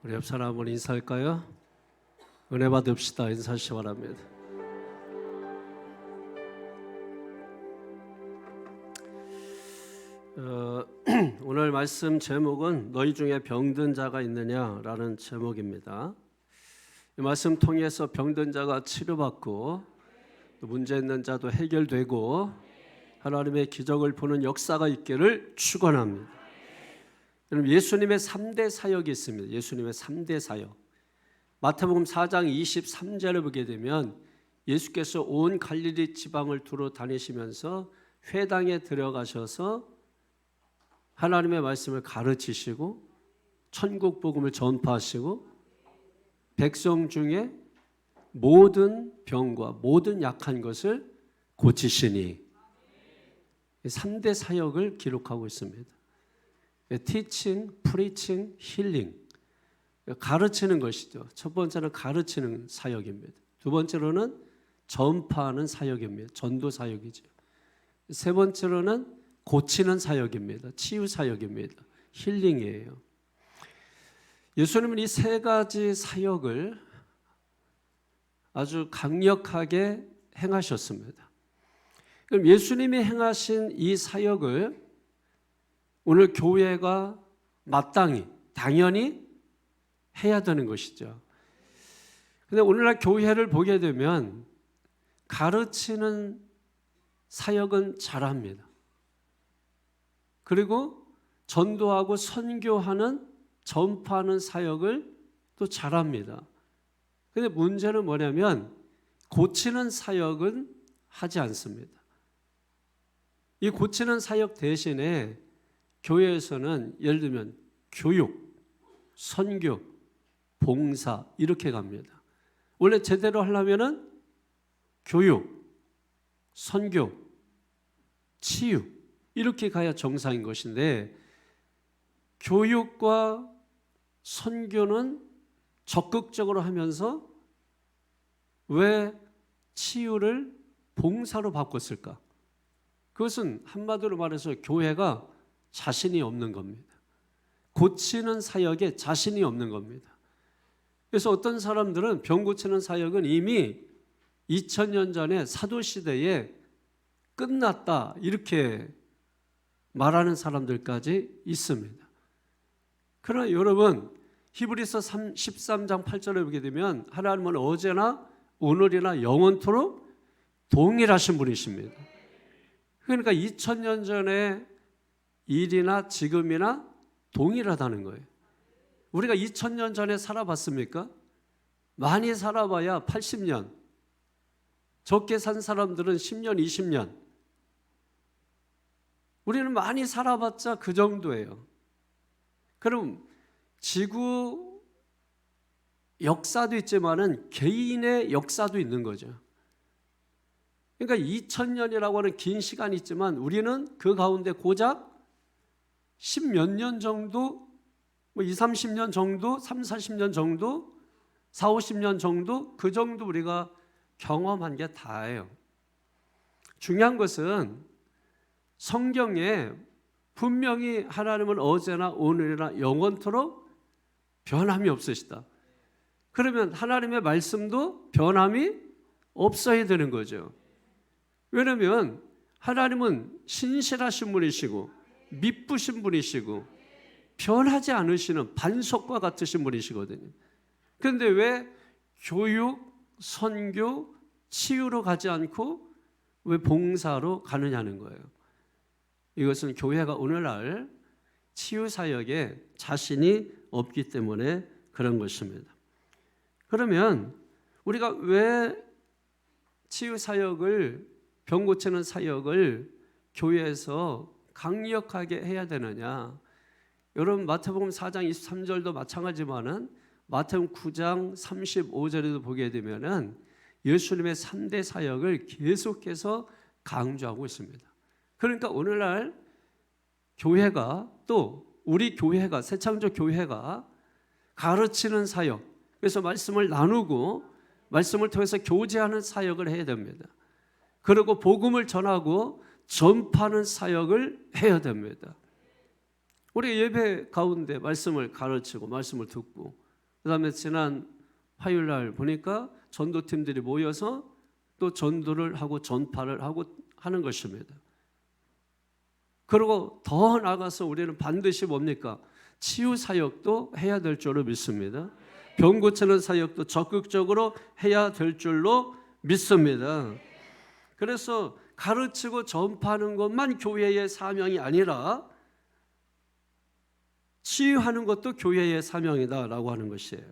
우리 옆 사람을 인사할까요? 은혜 받읍시다. 인사하시기 바랍니다. 오늘 말씀 제목은 너희 중에 병든 자가 있느냐라는 제목입니다. 이 말씀 통해서 병든 자가 치료받고 문제 있는 자도 해결되고 하나님의 기적을 보는 역사가 있기를 축원합니다. 여러분, 예수님의 3대 사역이 있습니다. 예수님의 3대 사역. 마태복음 4장 23절을 보게 되면 예수께서 온 갈릴리 지방을 두루 다니시면서 회당에 들어가셔서 하나님의 말씀을 가르치시고 천국 복음을 전파하시고 백성 중에 모든 병과 모든 약한 것을 고치시니 3대 사역을 기록하고 있습니다. Teaching, Preaching, Healing. 가르치는 것이죠. 첫 번째는 가르치는 사역입니다. 두 번째로는 전파하는 사역입니다. 전도 사역이죠. 세 번째로는 고치는 사역입니다. 치유 사역입니다. 힐링이에요. 예수님은 이 세 가지 사역을 아주 강력하게 행하셨습니다. 그럼 예수님이 행하신 이 사역을 오늘 교회가 마땅히 당연히 해야 되는 것이죠. 그런데 오늘날 교회를 보게 되면 가르치는 사역은 잘합니다. 그리고 전도하고 선교하는 전파하는 사역을 또 잘합니다. 그런데 문제는 뭐냐면 고치는 사역은 하지 않습니다. 이 고치는 사역 대신에 교회에서는 예를 들면 교육, 선교, 봉사 이렇게 갑니다. 원래 제대로 하려면은 교육, 선교, 치유 이렇게 가야 정상인 것인데 교육과 선교는 적극적으로 하면서 왜 치유를 봉사로 바꿨을까? 그것은 한마디로 말해서 교회가 자신이 없는 겁니다. 고치는 사역에 자신이 없는 겁니다. 그래서 어떤 사람들은 병 고치는 사역은 이미 2000년 전에 사도시대에 끝났다 이렇게 말하는 사람들까지 있습니다. 그러나 여러분 히브리서 13장 8절에 보게 되면 하나님은 어제나 오늘이나 영원토록 동일하신 분이십니다. 그러니까 2000년 전에 일이나 지금이나 동일하다는 거예요. 우리가 2000년 전에 살아봤습니까? 많이 살아봐야 80년. 적게 산 사람들은 10년, 20년. 우리는 많이 살아봤자 그 정도예요. 그럼 지구 역사도 있지만은 개인의 역사도 있는 거죠. 그러니까 2000년이라고 하는 긴 시간이 있지만 우리는 그 가운데 고작 10몇 년 정도, 20, 30년 정도, 3, 40년 정도, 4, 50년 정도 그 정도 우리가 경험한 게 다예요. 중요한 것은 성경에 분명히 하나님은 어제나 오늘이나 영원토록 변함이 없으시다. 그러면 하나님의 말씀도 변함이 없어야 되는 거죠. 왜냐하면 하나님은 신실하신 분이시고 미쁘신 분이시고 변하지 않으시는 반석과 같으신 분이시거든요. 그런데 왜 교육, 선교, 치유로 가지 않고 왜 봉사로 가느냐는 거예요. 이것은 교회가 오늘날 치유 사역에 자신이 없기 때문에 그런 것입니다. 그러면 우리가 왜 치유 사역을, 병 고치는 사역을 교회에서 강력하게 해야 되느냐? 여러분 마태복음 4장 23절도 마찬가지지만은 마태복음 9장 35절에도 보게 되면은 예수님의 3대 사역을 계속해서 강조하고 있습니다. 그러니까 오늘날 교회가 또 우리 교회가 새창조 교회가 가르치는 사역, 그래서 말씀을 나누고 말씀을 통해서 교제하는 사역을 해야 됩니다. 그리고 복음을 전하고 전파하는 사역을 해야 됩니다. 우리 예배 가운데 말씀을 가르치고 말씀을 듣고 그다음에 지난 화요일 날 보니까 전도팀들이 모여서 또 전도를 하고 전파를 하고 하는 것입니다. 그리고 더 나아가서 우리는 반드시 뭡니까? 치유 사역도 해야 될 줄로 믿습니다. 병 고치는 사역도 적극적으로 해야 될 줄로 믿습니다. 그래서 가르치고 전파하는 것만 교회의 사명이 아니라 치유하는 것도 교회의 사명이다라고 하는 것이에요.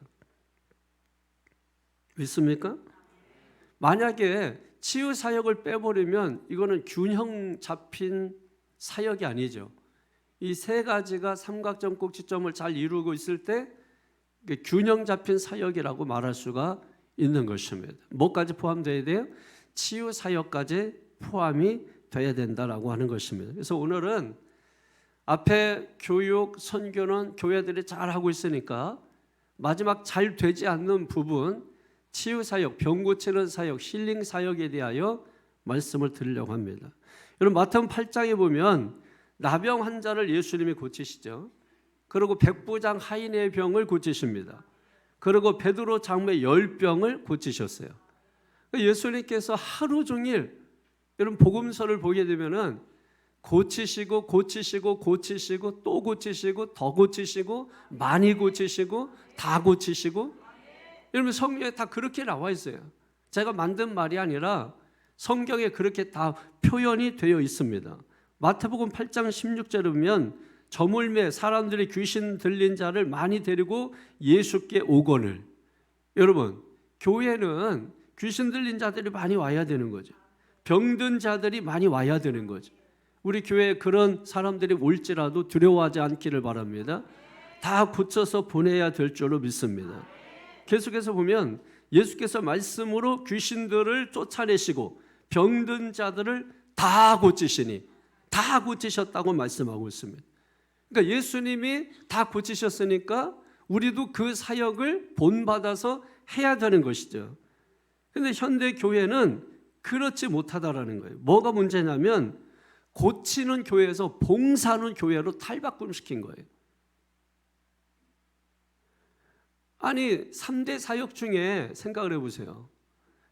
믿습니까? 만약에 치유 사역을 빼버리면 이거는 균형 잡힌 사역이 아니죠. 이 세 가지가 삼각점 꼭지점을 잘 이루고 있을 때 균형 잡힌 사역이라고 말할 수가 있는 것입니다. 뭐까지 포함되어야 돼요? 치유 사역까지 포함이 돼야 된다라고 하는 것입니다. 그래서 오늘은 앞에 교육, 선교는 교회들이 잘 하고 있으니까 마지막 잘 되지 않는 부분, 치유 사역, 병 고치는 사역, 힐링 사역에 대하여 말씀을 드리려고 합니다. 여러분 마태복음 8장에 보면 나병 환자를 예수님이 고치시죠. 그리고 백부장 하인의 병을 고치십니다. 그리고 베드로 장로의 열병을 고치셨어요. 예수님께서 하루 종일 여러분 복음서를 보게 되면은 고치시고 고치시고 고치시고 또 고치시고 더 고치시고 많이 고치시고 다 고치시고, 여러분 성경에 다 그렇게 나와 있어요. 제가 만든 말이 아니라 성경에 그렇게 다 표현이 되어 있습니다. 마태복음 8장 16절에 보면 저물매 사람들이 귀신 들린 자를 많이 데리고 예수께 오거늘. 여러분 교회는 귀신 들린 자들이 많이 와야 되는 거죠. 병든 자들이 많이 와야 되는 거죠. 우리 교회에 그런 사람들이 올지라도 두려워하지 않기를 바랍니다. 다 고쳐서 보내야 될 줄로 믿습니다. 계속해서 보면 예수께서 말씀으로 귀신들을 쫓아내시고 병든 자들을 다 고치시니, 다 고치셨다고 말씀하고 있습니다. 그러니까 예수님이 다 고치셨으니까 우리도 그 사역을 본받아서 해야 되는 것이죠. 그런데 현대 교회는 그렇지 못하다라는 거예요. 뭐가 문제냐면 고치는 교회에서 봉사하는 교회로 탈바꿈시킨 거예요. 아니 3대 사역 중에 생각을 해보세요.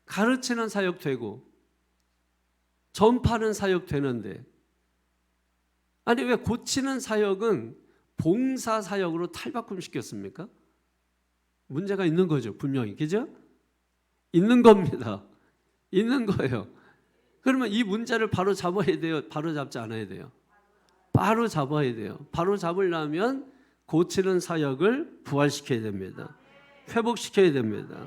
가르치는 사역 되고 전파하는 사역 되는데, 아니 왜 고치는 사역은 봉사 사역으로 탈바꿈시켰습니까? 문제가 있는 거죠. 분명히. 그죠? 있는 겁니다. 있는 거예요. 그러면 이 문제를 바로 잡아야 돼요? 바로 잡지 않아야 돼요? 바로 잡아야 돼요. 바로 잡으려면 고치는 사역을 부활시켜야 됩니다. 회복시켜야 됩니다.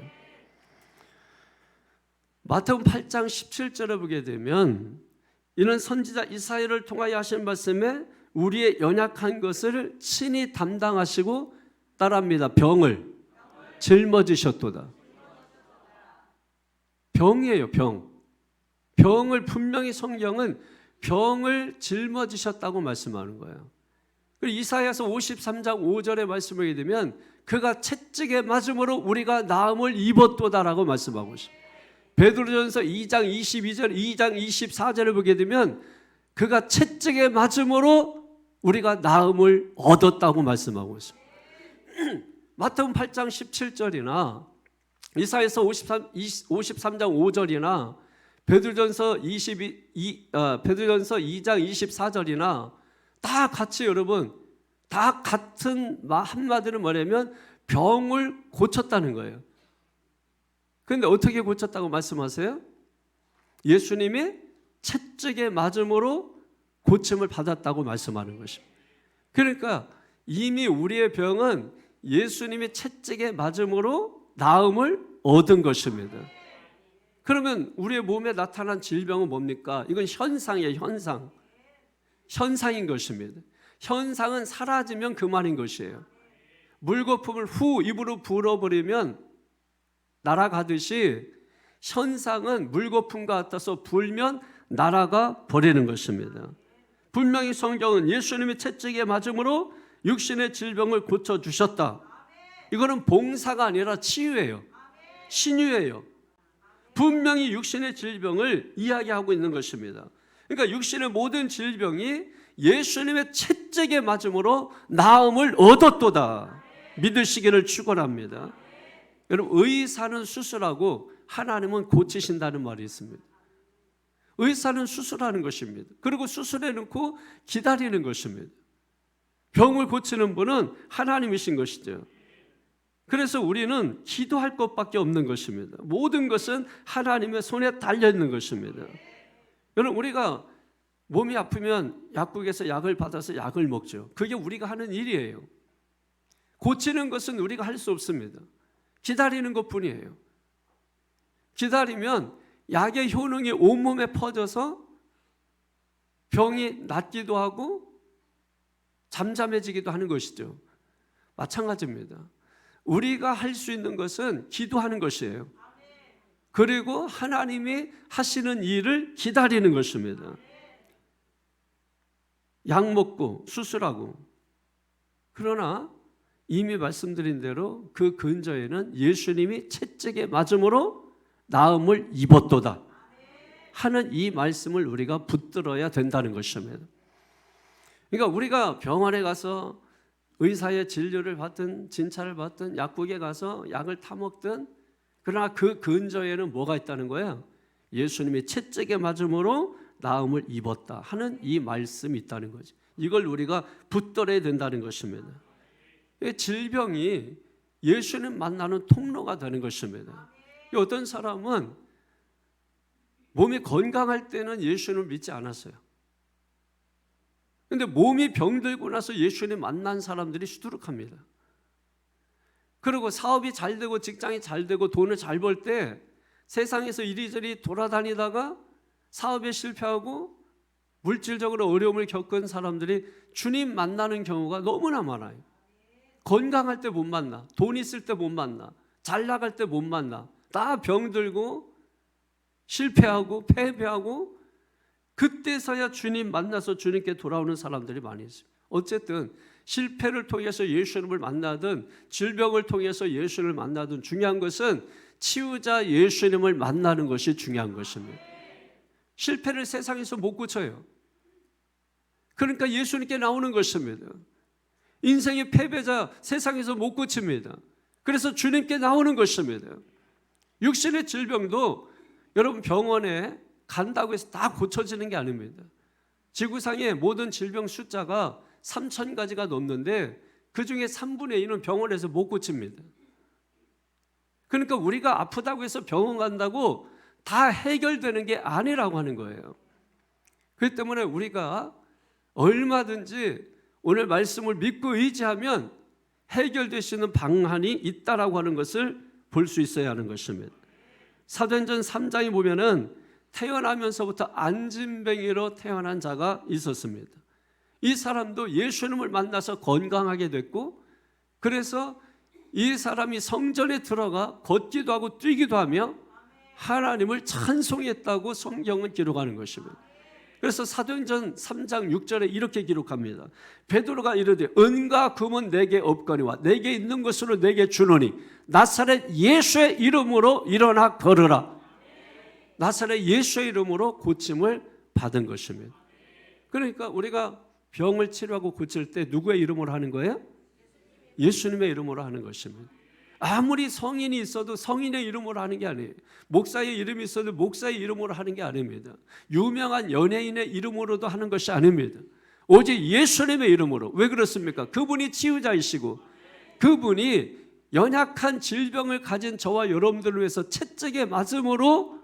마태복음 8장 17절에 보게 되면 이는 선지자 이사야를 통하여 하신 말씀에 우리의 연약한 것을 친히 담당하시고 따라합니다. 병을 짊어지셨도다. 병이에요. 병을 분명히 성경은 병을 짊어지셨다고 말씀하는 거예요. 그리고 이사야서 53장 5절에 말씀을 하게 되면 그가 채찍에 맞음으로 우리가 나음을 입었도다라고 말씀하고 있습니다. 베드로전서 2장 22절, 2장 24절을 보게 되면 그가 채찍에 맞음으로 우리가 나음을 얻었다고 말씀하고 있습니다. 마태복음 8장 17절이나 이사야서 53장 5절이나 베드로전서 2장 24절이나 다 같이 여러분 다 같은 한마디로 뭐냐면 병을 고쳤다는 거예요. 그런데 어떻게 고쳤다고 말씀하세요? 예수님이 채찍에 맞음으로 고침을 받았다고 말씀하는 것입니다. 그러니까 이미 우리의 병은 예수님이 채찍에 맞음으로 나음을 얻은 것입니다. 그러면 우리의 몸에 나타난 질병은 뭡니까? 이건 현상이에요. 현상인 것입니다. 현상은 사라지면 그만인 것이에요. 물거품을 후 입으로 불어버리면 날아가듯이 현상은 물거품과 같아서 불면 날아가 버리는 것입니다. 분명히 성경은 예수님이 채찍에 맞음으로 육신의 질병을 고쳐주셨다. 이거는 봉사가 아니라 치유예요. 신유예요. 분명히 육신의 질병을 이야기하고 있는 것입니다. 그러니까 육신의 모든 질병이 예수님의 채찍에 맞음으로 나음을 얻었도다. 믿으시기를 축원합니다. 여러분, 의사는 수술하고 하나님은 고치신다는 말이 있습니다. 의사는 수술하는 것입니다. 그리고 수술해 놓고 기다리는 것입니다. 병을 고치는 분은 하나님이신 것이죠. 그래서 우리는 기도할 것밖에 없는 것입니다. 모든 것은 하나님의 손에 달려있는 것입니다. 여러분, 우리가 몸이 아프면 약국에서 약을 받아서 약을 먹죠. 그게 우리가 하는 일이에요. 고치는 것은 우리가 할 수 없습니다. 기다리는 것뿐이에요. 기다리면 약의 효능이 온몸에 퍼져서 병이 낫기도 하고 잠잠해지기도 하는 것이죠. 마찬가지입니다. 우리가 할 수 있는 것은 기도하는 것이에요. 그리고 하나님이 하시는 일을 기다리는 것입니다. 약 먹고 수술하고, 그러나 이미 말씀드린 대로 그 근저에는 예수님이 채찍에 맞음으로 나음을 입었도다 하는 이 말씀을 우리가 붙들어야 된다는 것입니다. 그러니까 우리가 병원에 가서 의사의 진료를 받든 진찰을 받든 약국에 가서 약을 타먹든, 그러나 그 근저에는 뭐가 있다는 거예요? 예수님이 채찍에 맞음으로 나음을 입었다 하는 이 말씀이 있다는 거죠. 이걸 우리가 붙들어야 된다는 것입니다. 질병이 예수님 만나는 통로가 되는 것입니다. 어떤 사람은 몸이 건강할 때는 예수님을 믿지 않았어요. 그런데 몸이 병들고 나서 예수님 만난 사람들이 수두룩합니다. 그리고 사업이 잘 되고 직장이 잘 되고 돈을 잘 벌 때 세상에서 이리저리 돌아다니다가 사업에 실패하고 물질적으로 어려움을 겪은 사람들이 주님 만나는 경우가 너무나 많아요. 건강할 때 못 만나, 돈 있을 때 못 만나, 잘 나갈 때 못 만나, 다 병들고 실패하고 패배하고 그때서야 주님 만나서 주님께 돌아오는 사람들이 많이 있어요. 어쨌든 실패를 통해서 예수님을 만나든 질병을 통해서 예수님을 만나든 중요한 것은 치유자 예수님을 만나는 것이 중요한 것입니다. 실패를 세상에서 못 고쳐요. 그러니까 예수님께 나오는 것입니다. 인생의 패배자 세상에서 못 고칩니다. 그래서 주님께 나오는 것입니다. 육신의 질병도 여러분 병원에 간다고 해서 다 고쳐지는 게 아닙니다. 지구상의 모든 질병 숫자가 3,000가지가 넘는데 그 중에 3분의 1은 병원에서 못 고칩니다. 그러니까 우리가 아프다고 해서 병원 간다고 다 해결되는 게 아니라고 하는 거예요. 그렇기 때문에 우리가 얼마든지 오늘 말씀을 믿고 의지하면 해결될 수 있는 방안이 있다라고 하는 것을 볼 수 있어야 하는 것입니다. 사도행전 3장에 보면은 태어나면서부터 안진뱅이로 태어난 자가 있었습니다. 이 사람도 예수님을 만나서 건강하게 됐고, 그래서 이 사람이 성전에 들어가 걷기도 하고 뛰기도 하며 하나님을 찬송했다고 성경은 기록하는 것입니다. 그래서 사도행전 3장 6절에 이렇게 기록합니다. 베드로가 이르되 은과 금은 내게 없거니와 내게 있는 것으로 내게 주노니 나사렛 예수의 이름으로 일어나 걸으라. 나사렛 예수의 이름으로 고침을 받은 것입니다. 그러니까 우리가 병을 치료하고 고칠 때 누구의 이름으로 하는 거예요? 예수님의 이름으로 하는 것입니다. 아무리 성인이 있어도 성인의 이름으로 하는 게 아니에요. 목사의 이름이 있어도 목사의 이름으로 하는 게 아닙니다. 유명한 연예인의 이름으로도 하는 것이 아닙니다. 오직 예수님의 이름으로. 왜 그렇습니까? 그분이 치유자이시고 그분이 연약한 질병을 가진 저와 여러분들을 위해서 채찍에 맞음으로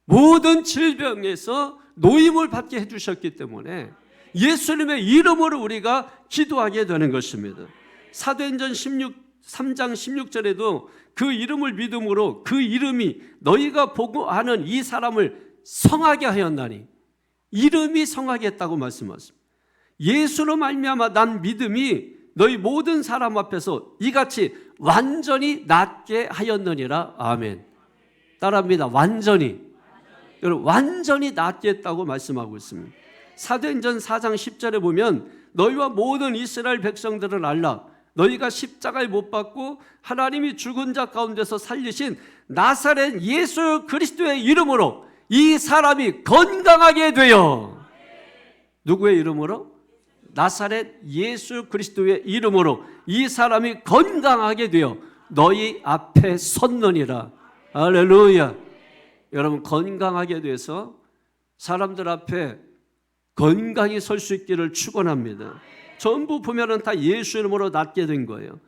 모든 질병에서 노임을 받게 해주셨기 때문에 예수님의 이름으로 우리가 기도하게 되는 것입니다. 사도행전 3장 16절에도 그 이름을 믿음으로 그 이름이 너희가 보고 아는 이 사람을 성하게 하였나니, 이름이 성하게 했다고 말씀하십니다. 예수로 말미암아 난 믿음이 너희 모든 사람 앞에서 이같이 완전히 낫게 하였느니라. 아멘. 따라합니다. 완전히. 여러분, 완전히 낫게 했다고 말씀하고 있습니다. 사도행전 4장 10절에 보면 너희와 모든 이스라엘 백성들을 알라. 너희가 십자가에 못 박고 하나님이 죽은 자 가운데서 살리신 나사렛 예수 그리스도의 이름으로 이 사람이 건강하게 되어. 누구의 이름으로? 나사렛 예수 그리스도의 이름으로 이 사람이 건강하게 되어 너희 앞에 섰느니라. 할렐루야. 여러분, 건강하게 돼서 사람들 앞에 건강히 설 수 있기를 축원합니다. 전부 보면은 다 예수 이름으로 낫게 된 거예요.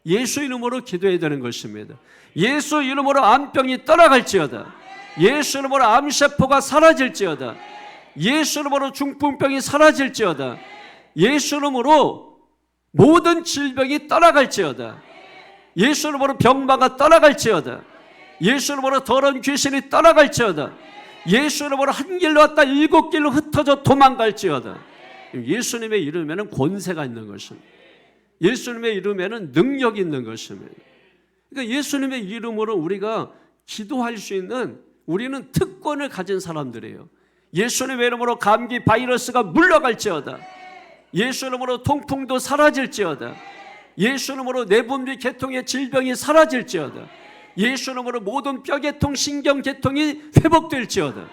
예수 이름으로 기도해야 되는 것입니다. 예수 이름으로 암병이 떠나갈지어다. 예수 이름으로 암세포가 사라질지어다. 예수 이름으로 중풍병이 사라질지어다. 예수 이름으로 모든 질병이 떠나갈지어다. 예수 이름으로 병마가 떠나갈지어다. 예수 이름으로 더러운 귀신이 떠나갈지어다. 예수 이름으로 한 길로 왔다 7길로 흩어져 도망갈지어다. 예수님의 이름에는 권세가 있는 것입니다. 예수님의 이름에는 능력이 있는 것입니다. 그러니까 예수님의 이름으로 우리가 기도할 수 있는, 우리는 특권을 가진 사람들이에요. 예수님의 이름으로 감기 바이러스가 물러갈지어다. 예수 이름으로 통풍도 사라질지어다. 예수 이름으로 내분비 계통의 질병이 사라질지어다. 예수 이름으로 모든 뼈계통, 신경계통이 회복될지어다.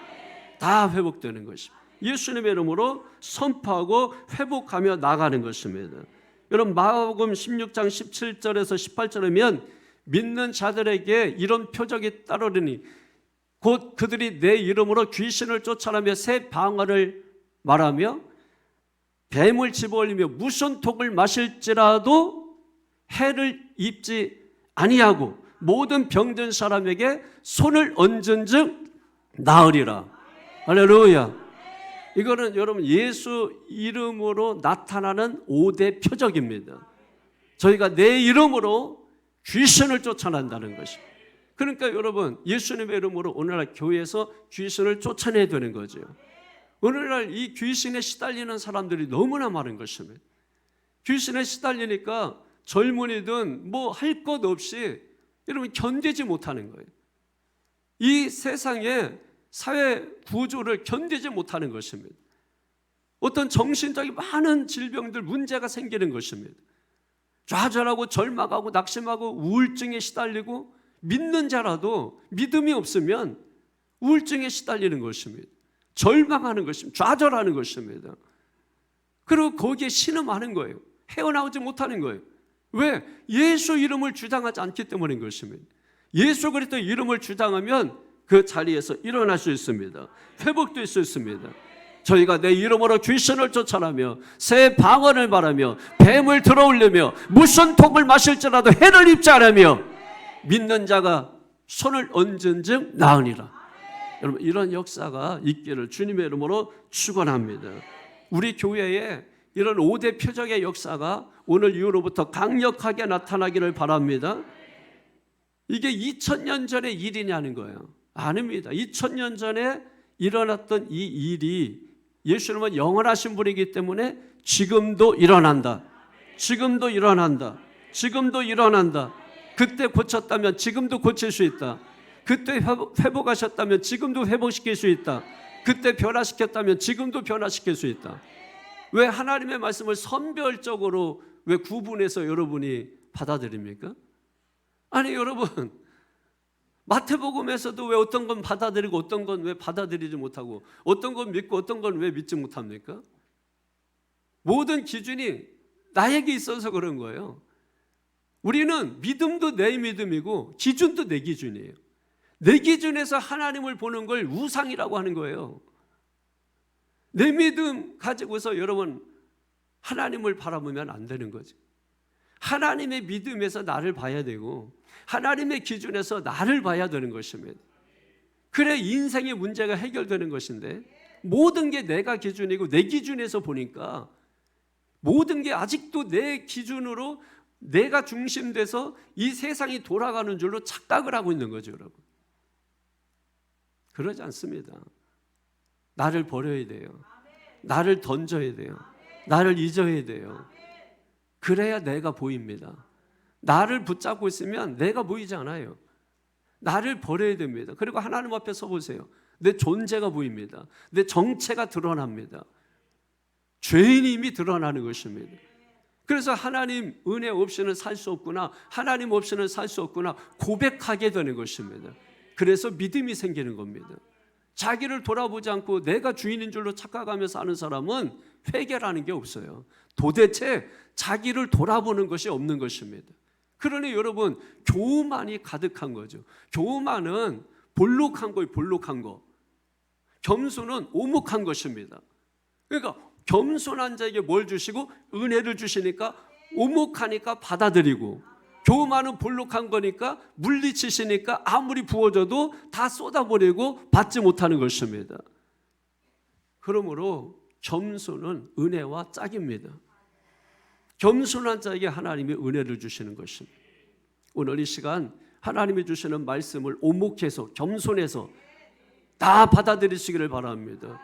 다 회복되는 것입니다. 예수님의 이름으로 선포하고 회복하며 나가는 것입니다. 여러분, 마가복음 16장 17절에서 18절이면 믿는 자들에게 이런 표적이 따르리니 곧 그들이 내 이름으로 귀신을 쫓아내며 새 방언을 말하며 뱀을 집어올리며 무슨 독을 마실지라도 해를 입지 아니하고 모든 병든 사람에게 손을 얹은즉 나으리라. 할렐루야. 이거는 여러분 예수 이름으로 나타나는 5대 표적입니다. 저희가 내 이름으로 귀신을 쫓아낸다는 것입니다. 그러니까 여러분, 예수님의 이름으로 오늘날 교회에서 귀신을 쫓아내야 되는 거죠. 오늘날 이 귀신에 시달리는 사람들이 너무나 많은 것입니다. 귀신에 시달리니까 젊은이든 뭐 할 것 없이 여러분 견디지 못하는 거예요. 이 세상의 사회 구조를 견디지 못하는 것입니다. 어떤 정신적인 많은 질병들, 문제가 생기는 것입니다. 좌절하고 절망하고 낙심하고 우울증에 시달리고, 믿는 자라도 믿음이 없으면 우울증에 시달리는 것입니다. 절망하는 것입니다. 좌절하는 것입니다. 그리고 거기에 신음하는 거예요. 헤어나오지 못하는 거예요. 왜? 예수 이름을 주장하지 않기 때문인 것입니다. 예수 그리스도 이름을 주장하면 그 자리에서 일어날 수 있습니다. 회복될 수 있습니다. 저희가 내 이름으로 귀신을 쫓아내며 새 방언을 말하며 뱀을 들어올리며 무슨 독을 마실지라도 해를 입지 않으며 믿는 자가 손을 얹은 즉 나으니라. 여러분, 이런 역사가 있기를 주님의 이름으로 축원합니다. 우리 교회에 이런 5대 표적의 역사가 오늘 이후로부터 강력하게 나타나기를 바랍니다. 이게 2000년 전의 일이냐는 거예요. 아닙니다. 2000년 전에 일어났던 이 일이 예수님은 영원하신 분이기 때문에 지금도 일어난다. 지금도 일어난다. 지금도 일어난다. 그때 고쳤다면 지금도 고칠 수 있다. 그때 회복하셨다면 지금도 회복시킬 수 있다. 그때 변화시켰다면 지금도 변화시킬 수 있다. 왜 하나님의 말씀을 선별적으로 왜 구분해서 여러분이 받아들입니까? 아니 여러분, 마태복음에서도 왜 어떤 건 받아들이고 어떤 건 왜 받아들이지 못하고 어떤 건 믿고 어떤 건 왜 믿지 못합니까? 모든 기준이 나에게 있어서 그런 거예요. 우리는 믿음도 내 믿음이고 기준도 내 기준이에요. 내 기준에서 하나님을 보는 걸 우상이라고 하는 거예요. 내 믿음 가지고서 여러분 하나님을 바라보면 안 되는 거죠. 하나님의 믿음에서 나를 봐야 되고 하나님의 기준에서 나를 봐야 되는 것입니다. 그래 인생의 문제가 해결되는 것인데 모든 게 내가 기준이고 내 기준에서 보니까 모든 게 아직도 내 기준으로 내가 중심돼서 이 세상이 돌아가는 줄로 착각을 하고 있는 거죠, 여러분. 그러지 않습니다. 나를 버려야 돼요. 나를 던져야 돼요. 나를 잊어야 돼요. 그래야 내가 보입니다. 나를 붙잡고 있으면 내가 보이지 않아요. 나를 버려야 됩니다. 그리고 하나님 앞에 서보세요. 내 존재가 보입니다. 내 정체가 드러납니다. 죄인임이 드러나는 것입니다. 그래서 하나님 은혜 없이는 살 수 없구나, 하나님 없이는 살 수 없구나 고백하게 되는 것입니다. 그래서 믿음이 생기는 겁니다. 자기를 돌아보지 않고 내가 주인인 줄로 착각하며 사는 사람은 회개라는 게 없어요. 도대체 자기를 돌아보는 것이 없는 것입니다. 그러니 여러분, 교만이 가득한 거죠. 교만은 볼록한 거예요. 볼록한 거. 겸손은 오목한 것입니다. 그러니까 겸손한 자에게 뭘 주시고 은혜를 주시니까 오목하니까 받아들이고, 교만은 볼록한 거니까 물리치시니까 아무리 부어줘도 다 쏟아버리고 받지 못하는 것입니다. 그러므로 겸손은 은혜와 짝입니다. 겸손한 자에게 하나님이 은혜를 주시는 것입니다. 오늘 이 시간 하나님이 주시는 말씀을 오목해서 겸손해서 다 받아들이시기를 바랍니다.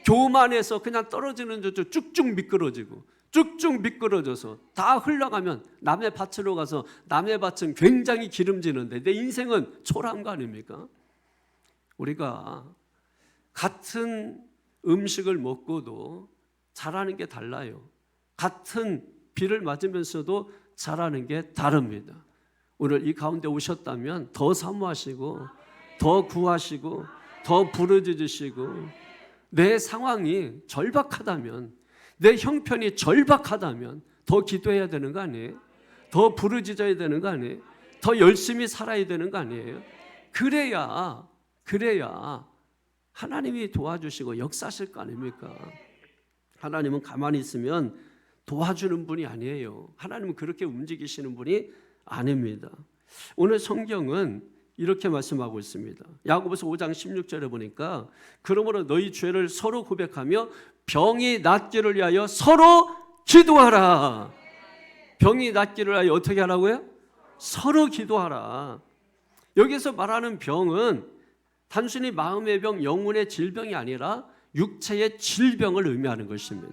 교만해서 그냥 떨어지는 저 쭉쭉 미끄러지고 쭉쭉 미끄러져서 다 흘러가면 남의 밭으로 가서 남의 밭은 굉장히 기름지는데 내 인생은 초라한 거 아닙니까? 우리가 같은 음식을 먹고도 자라는 게 달라요. 같은 비를 맞으면서도 자라는 게 다릅니다. 오늘 이 가운데 오셨다면 더 사모하시고 더 구하시고 더 부르짖으시고, 내 상황이 절박하다면, 내 형편이 절박하다면 더 기도해야 되는 거 아니에요? 더 부르짖어야 되는 거 아니에요? 더 열심히 살아야 되는 거 아니에요? 그래야 하나님이 도와주시고 역사하실 거 아닙니까? 하나님은 가만히 있으면 도와주는 분이 아니에요. 하나님은 그렇게 움직이시는 분이 아닙니다. 오늘 성경은 이렇게 말씀하고 있습니다. 야고보서 5장 16절에 보니까 그러므로 너희 죄를 서로 고백하며 병이 낫기를 위하여 서로 기도하라. 병이 낫기를 위하여 어떻게 하라고요? 서로 기도하라. 여기서 말하는 병은 단순히 마음의 병, 영혼의 질병이 아니라 육체의 질병을 의미하는 것입니다.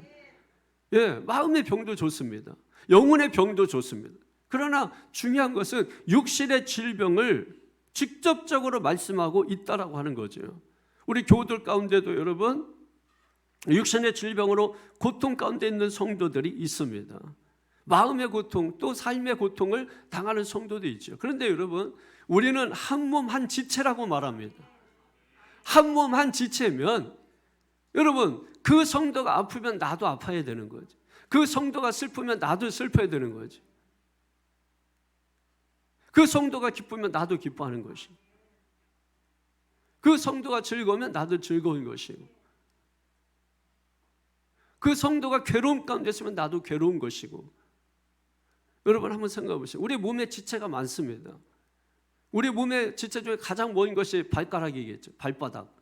예, 마음의 병도 좋습니다. 영혼의 병도 좋습니다. 그러나 중요한 것은 육신의 질병을 직접적으로 말씀하고 있다라고 하는 거죠. 우리 교우들 가운데도 여러분, 육신의 질병으로 고통 가운데 있는 성도들이 있습니다. 마음의 고통, 또 삶의 고통을 당하는 성도도 있죠. 그런데 여러분, 우리는 한 몸 한 지체라고 말합니다. 한 몸 한 지체면 여러분, 그 성도가 아프면 나도 아파야 되는 거죠. 그 성도가 슬프면 나도 슬퍼야 되는 거죠. 그 성도가 기쁘면 나도 기뻐하는 것이고, 그 성도가 즐거우면 나도 즐거운 것이고, 그 성도가 괴로움 가운데 있으면 나도 괴로운 것이고. 여러분 한번 생각해 보세요. 우리 몸에 지체가 많습니다. 우리 몸의 지체 중에 가장 먼 것이 발가락이겠죠. 발바닥.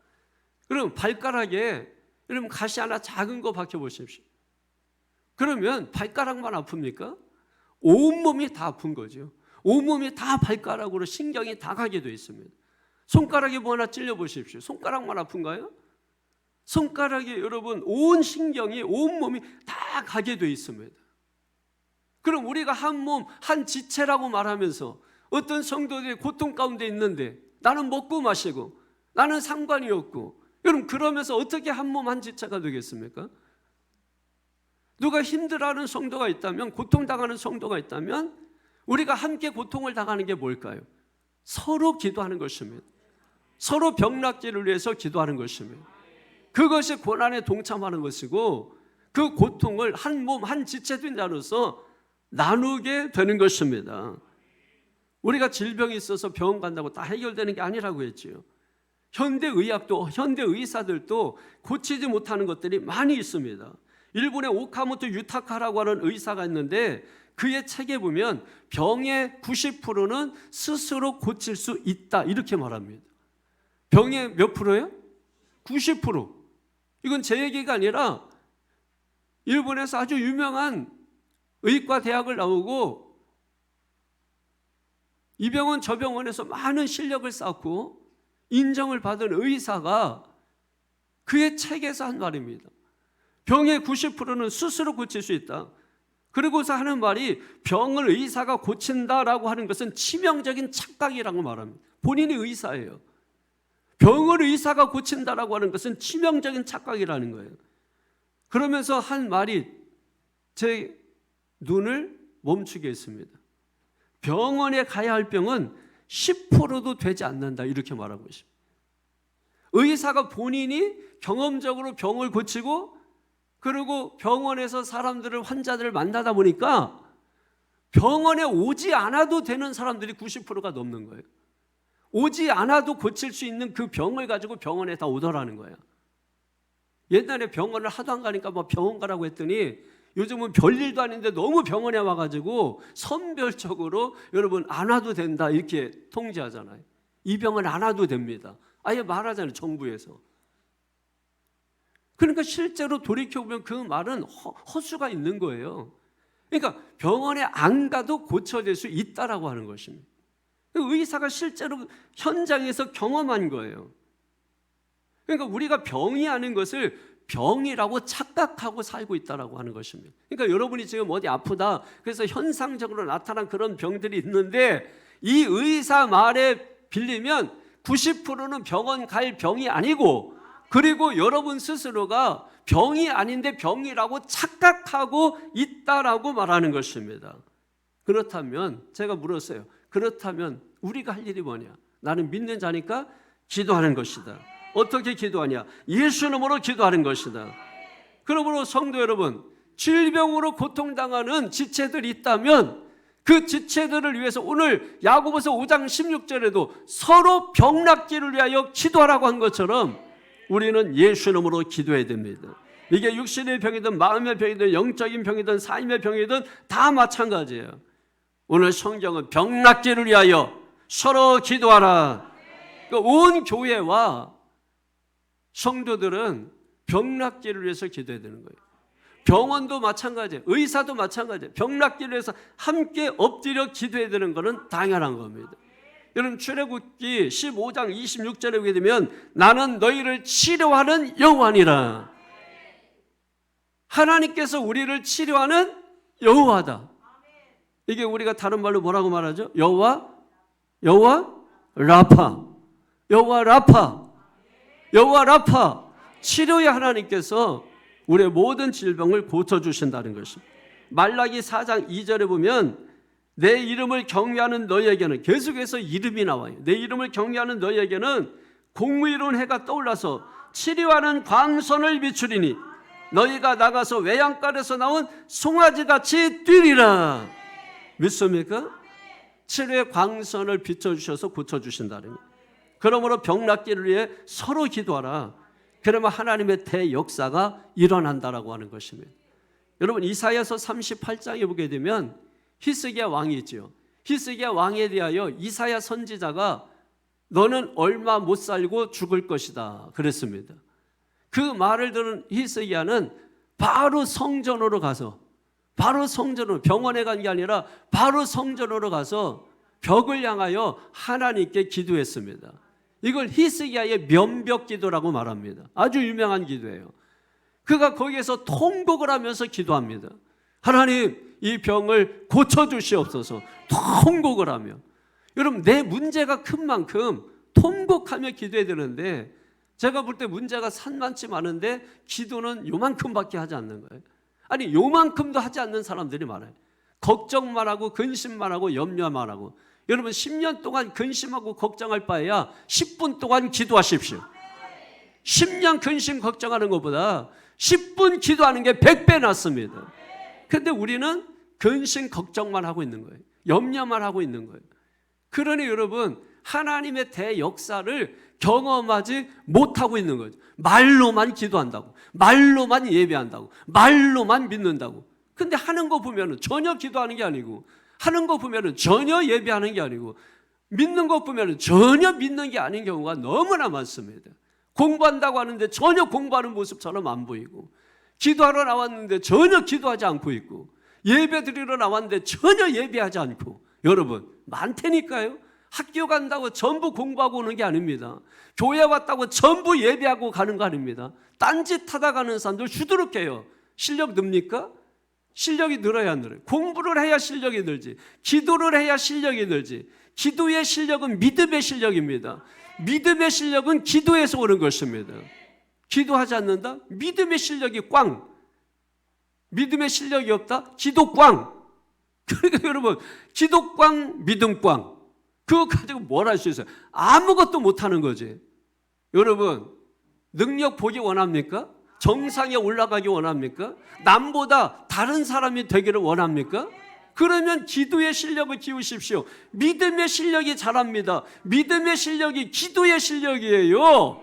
그럼 발가락에 여러분 가시 하나 작은 거 박혀 보십시오. 그러면 발가락만 아픕니까? 온몸이 다 아픈 거죠. 온몸이 다 발가락으로 신경이 다 가게 되어 있습니다. 손가락에 뭐 하나 찔려 보십시오. 손가락만 아픈가요? 손가락에 여러분 온 신경이, 온몸이 다 가게 되어 있습니다. 그럼 우리가 한 몸, 한 지체라고 말하면서 어떤 성도들이 고통 가운데 있는데 나는 먹고 마시고 나는 상관이 없고, 여러분 그러면서 어떻게 한 몸 한 지체가 되겠습니까? 누가 힘들어하는 성도가 있다면, 고통당하는 성도가 있다면 우리가 함께 고통을 당하는 게 뭘까요? 서로 기도하는 것입니다. 서로 병 낫기를 위해서 기도하는 것입니다. 그것이 고난에 동참하는 것이고, 그 고통을 한 몸 한 지체된 자로서 나누게 되는 것입니다. 우리가 질병이 있어서 병원 간다고 다 해결되는 게 아니라고 했지요. 현대의학도, 현대의사들도 고치지 못하는 것들이 많이 있습니다. 일본의 오카모토 유타카라고 하는 의사가 있는데 그의 책에 보면 병의 90%는 스스로 고칠 수 있다 이렇게 말합니다. 병의 몇 프로예요? 90%. 이건 제 얘기가 아니라 일본에서 아주 유명한 의과 대학을 나오고 이 병원 저 병원에서 많은 실력을 쌓고 인정을 받은 의사가 그의 책에서 한 말입니다. 병의 90%는 스스로 고칠 수 있다. 그리고서 하는 말이 병을 의사가 고친다라고 하는 것은 치명적인 착각이라고 말합니다. 본인이 의사예요. 병을 의사가 고친다라고 하는 것은 치명적인 착각이라는 거예요. 그러면서 한 말이 제 눈을 멈추게 했습니다. 병원에 가야 할 병은 10%도 되지 않는다 이렇게 말하고 있습니다. 의사가 본인이 경험적으로 병을 고치고 그리고 병원에서 사람들을 환자들을 만나다 보니까 병원에 오지 않아도 되는 사람들이 90%가 넘는 거예요. 오지 않아도 고칠 수 있는 그 병을 가지고 병원에 다 오더라는 거예요. 옛날에 병원을 하도 안 가니까 뭐 병원 가라고 했더니 요즘은 별일도 아닌데 너무 병원에 와가지고 선별적으로 여러분 안 와도 된다 이렇게 통지하잖아요. 이 병은 안 와도 됩니다. 아예 말하잖아요, 정부에서. 그러니까 실제로 돌이켜보면 그 말은 허수가 있는 거예요. 그러니까 병원에 안 가도 고쳐질 수 있다라고 하는 것입니다. 의사가 실제로 현장에서 경험한 거예요. 그러니까 우리가 병이 아닌 것을 병이라고 착각하고 살고 있다라고 하는 것입니다. 그러니까 여러분이 지금 어디 아프다 그래서 현상적으로 나타난 그런 병들이 있는데 이 의사 말에 빌리면 90%는 병원 갈 병이 아니고 그리고 여러분 스스로가 병이 아닌데 병이라고 착각하고 있다라고 말하는 것입니다. 그렇다면 제가 물었어요. 그렇다면 우리가 할 일이 뭐냐? 나는 믿는 자니까 기도하는 것이다. 어떻게 기도하냐? 예수 이름으로 기도하는 것이다. 그러므로 성도 여러분, 질병으로 고통당하는 지체들이 있다면 그 지체들을 위해서 오늘 야고보서 5장 16절에도 서로 병 낫기를 위하여 기도하라고 한 것처럼 우리는 예수 이름으로 기도해야 됩니다. 이게 육신의 병이든 마음의 병이든 영적인 병이든 삶의 병이든 다 마찬가지예요. 오늘 성경은 병 낫기를 위하여 서로 기도하라. 그러니까 온 교회와 성도들은 병 낫기를 위해서 기도해야 되는 거예요. 병원도 마찬가지예요. 의사도 마찬가지예요. 병 낫기를 위해서 함께 엎드려 기도해야 되는 것은 당연한 겁니다. 여러분 출애굽기 15장 26절에 보게 되면 나는 너희를 치료하는 여호와니라. 하나님께서 우리를 치료하는 여호와다. 이게 우리가 다른 말로 뭐라고 말하죠? 여호와 라파. 여호와 라파. 여호와 라파. 치료의 하나님께서 우리의 모든 질병을 고쳐주신다는 것입니다. 말라기 4장 2절에 보면 내 이름을 경외하는 너희에게는 계속해서 이름이 나와요. 내 이름을 경외하는 너희에게는 공의로운 해가 떠올라서 치료하는 광선을 비추리니 너희가 나가서 외양간에서 나온 송아지같이 뛰리라. 믿습니까? 치료의 광선을 비춰주셔서 고쳐주신다는 거예요. 그러므로 병 낫기를 위해 서로 기도하라. 그러면 하나님의 대역사가 일어난다라고 하는 것입니다. 여러분 이사야서 38장에 보게 되면 히스기야 왕이 있죠. 히스기야 왕에 대하여 이사야 선지자가 너는 얼마 못 살고 죽을 것이다 그랬습니다. 그 말을 들은 히스기야는 바로 성전으로 가서 병원에 간 게 아니라 바로 성전으로 가서 벽을 향하여 하나님께 기도했습니다. 이걸 히스기야의 면벽 기도라고 말합니다. 아주 유명한 기도예요. 그가 거기에서 통곡을 하면서 기도합니다. 하나님 이 병을 고쳐주시옵소서. 통곡을 하며. 여러분 내 문제가 큰 만큼 통곡하며 기도해야 되는데 제가 볼 때 문제가 산만치 많은데 기도는 요만큼밖에 하지 않는 거예요. 아니 요만큼도 하지 않는 사람들이 많아요. 걱정만 하고 근심만 하고 염려만 하고. 여러분 10년 동안 근심하고 걱정할 바에야 10분 동안 기도하십시오. 10년 근심 걱정하는 것보다 10분 기도하는 게 100배 낫습니다. 그런데 우리는 근심 걱정만 하고 있는 거예요. 염려만 하고 있는 거예요. 그러니 여러분 하나님의 대역사를 경험하지 못하고 있는 거죠. 말로만 기도한다고, 말로만 예배한다고, 말로만 믿는다고. 근데 하는 거 보면은 전혀 기도하는 게 아니고, 하는 거 보면은 전혀 예배하는 게 아니고, 믿는 거 보면은 전혀 믿는 게 아닌 경우가 너무나 많습니다. 공부한다고 하는데 전혀 공부하는 모습처럼 안 보이고, 기도하러 나왔는데 전혀 기도하지 않고 있고, 예배 드리러 나왔는데 전혀 예배하지 않고. 여러분 많다니까요. 학교 간다고 전부 공부하고 오는 게 아닙니다. 교회 왔다고 전부 예배하고 가는 거 아닙니다. 딴짓하다 가는 사람들 주도록해요. 실력 늡니까? 실력이 늘어야 안 늘어요. 공부를 해야 실력이 늘지, 기도를 해야 실력이 늘지. 기도의 실력은 믿음의 실력입니다. 믿음의 실력은 기도에서 오는 것입니다. 기도하지 않는다? 믿음의 실력이 꽝. 믿음의 실력이 없다? 기도 꽝. 그러니까 여러분 기도 꽝, 믿음 꽝. 그거 가지고 뭘 할 수 있어요? 아무것도 못하는 거지. 여러분, 능력 보기 원합니까? 정상에 올라가기 원합니까? 남보다 다른 사람이 되기를 원합니까? 그러면 기도의 실력을 키우십시오. 믿음의 실력이 자랍니다. 믿음의 실력이 기도의 실력이에요.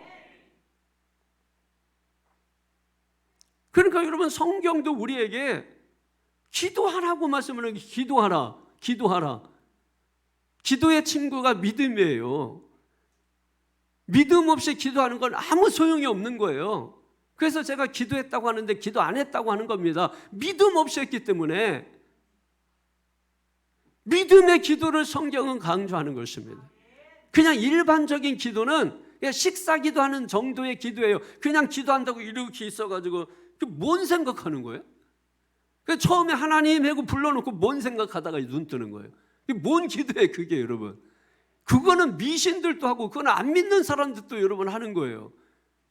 그러니까 여러분, 성경도 우리에게 기도하라고 말씀을 하는 게 기도하라, 기도하라. 기도의 친구가 믿음이에요. 믿음 없이 기도하는 건 아무 소용이 없는 거예요. 그래서 제가 기도했다고 하는데 기도 안 했다고 하는 겁니다. 믿음 없이 했기 때문에. 믿음의 기도를 성경은 강조하는 것입니다. 그냥 일반적인 기도는 그냥 식사 기도하는 정도의 기도예요. 그냥 기도한다고 이렇게 있어가지고 뭔 생각하는 거예요? 처음에 하나님 하고 불러놓고 뭔 생각하다가 눈 뜨는 거예요. 뭔 기도예요 그게 여러분? 그거는 미신들도 하고 그건 안 믿는 사람들도 여러분 하는 거예요.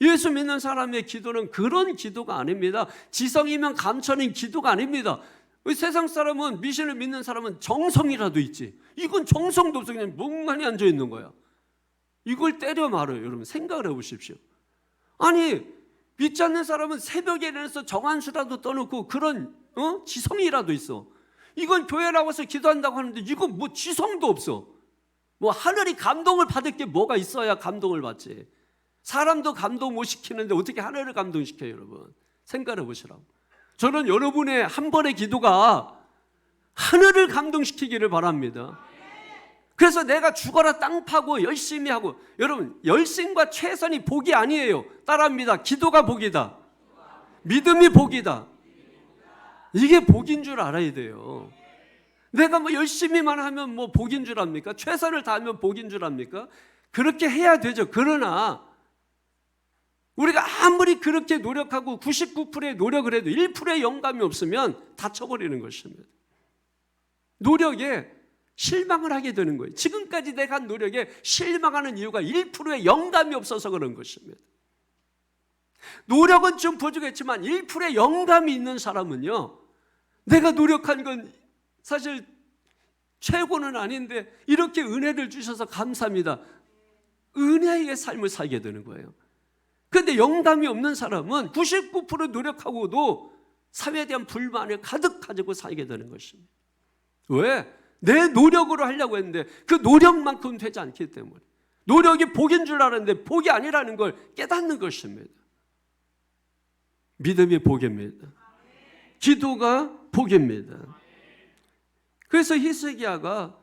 예수 믿는 사람의 기도는 그런 기도가 아닙니다. 지성이면 감천인 기도가 아닙니다. 세상 사람은, 미신을 믿는 사람은 정성이라도 있지. 이건 정성도 없어. 그냥 멍하니 앉아 있는 거야. 이걸 때려 말아요. 여러분 생각을 해보십시오. 아니 믿지 않는 사람은 새벽에 일어나서 정한수라도 떠놓고 그런 지성이라도 있어. 이건 교회 나와서 기도한다고 하는데 이건 뭐 지성도 없어. 뭐 하늘이 감동을 받을 게 뭐가 있어야 감동을 받지. 사람도 감동 못 시키는데 어떻게 하늘을 감동시켜요 여러분? 생각해 보시라고. 저는 여러분의 한 번의 기도가 하늘을 감동시키기를 바랍니다. 그래서 내가 죽어라 땅 파고 열심히 하고, 여러분 열심과 최선이 복이 아니에요. 따라합니다. 기도가 복이다. 믿음이 복이다. 이게 복인 줄 알아야 돼요. 내가 뭐 열심히만 하면 뭐 복인 줄 압니까? 최선을 다하면 복인 줄 압니까? 그렇게 해야 되죠. 그러나 우리가 아무리 그렇게 노력하고 99%의 노력을 해도 1%의 영감이 없으면 다쳐버리는 것입니다. 노력에 실망을 하게 되는 거예요. 지금까지 내가 한 노력에 실망하는 이유가 1%의 영감이 없어서 그런 것입니다. 노력은 좀 부족했지만 1%의 영감이 있는 사람은요, 내가 노력한 건 사실 최고는 아닌데 이렇게 은혜를 주셔서 감사합니다. 은혜의 삶을 살게 되는 거예요. 그런데 영감이 없는 사람은 99% 노력하고도 사회에 대한 불만을 가득 가지고 살게 되는 것입니다. 왜? 내 노력으로 하려고 했는데 그 노력만큼 되지 않기 때문에. 노력이 복인 줄 알았는데 복이 아니라는 걸 깨닫는 것입니다. 믿음이 복입니다. 기도가 복입니다. 그래서 히스기야가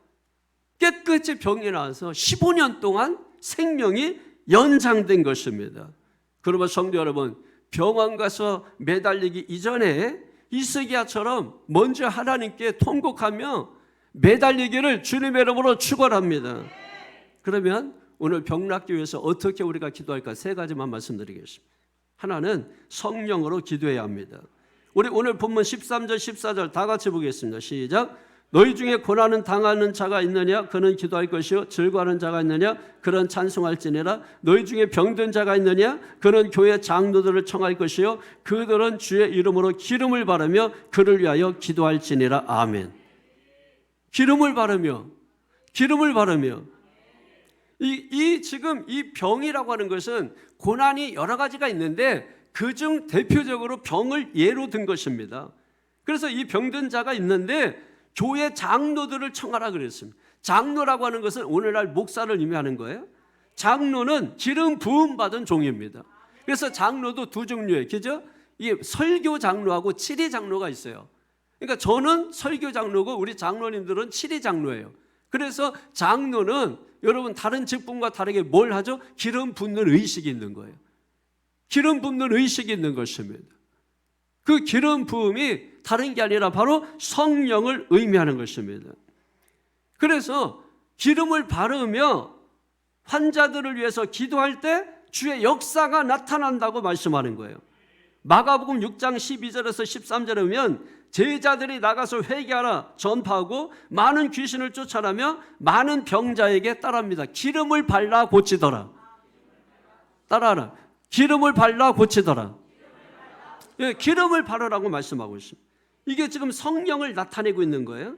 깨끗이 병이 나서 15년 동안 생명이 연장된 것입니다. 그러면 성도 여러분, 병원 가서 매달리기 이전에 히스기야처럼 먼저 하나님께 통곡하며 매달리기를 주님의 이름으로 축원합니다. 그러면 오늘 병 낫기 위해서 어떻게 우리가 기도할까? 세 가지만 말씀드리겠습니다. 하나는 성령으로 기도해야 합니다. 우리 오늘 본문 13절 14절 다 같이 보겠습니다. 시작. 너희 중에 고난을 당하는 자가 있느냐? 그는 기도할 것이요. 즐거워하는 자가 있느냐? 그는 찬송할지니라. 너희 중에 병든 자가 있느냐? 그는 교회 장로들을 청할 것이요. 그들은 주의 이름으로 기름을 바르며 그를 위하여 기도할지니라. 아멘. 기름을 바르며 지금 이 병이라고 하는 것은 고난이 여러 가지가 있는데 그중 대표적으로 병을 예로 든 것입니다. 그래서 이 병든 자가 있는데 교회 장로들을 청하라 그랬습니다. 장로라고 하는 것은 오늘날 목사를 의미하는 거예요. 장로는 기름 부음 받은 종입니다. 그래서 장로도 두 종류예요. 그죠? 이게 설교 장로하고 치리 장로가 있어요. 그러니까 저는 설교 장로고 우리 장로님들은 치리 장로예요. 그래서 장로는 여러분 다른 직분과 다르게 뭘 하죠? 기름 붓는 의식이 있는 거예요. 기름 붓는 의식이 있는 것입니다. 그 기름 부음이 다른 게 아니라 바로 성령을 의미하는 것입니다. 그래서 기름을 바르며 환자들을 위해서 기도할 때 주의 역사가 나타난다고 말씀하는 거예요. 마가복음 6장 12절에서 13절에 보면 제자들이 나가서 회개하라 전파하고 많은 귀신을 쫓아내며 많은 병자에게 따라합니다. 기름을 발라 고치더라. 따라하라. 기름을 발라 고치더라. 예, 기름을 바르라고 말씀하고 있습니다. 이게 지금 성령을 나타내고 있는 거예요.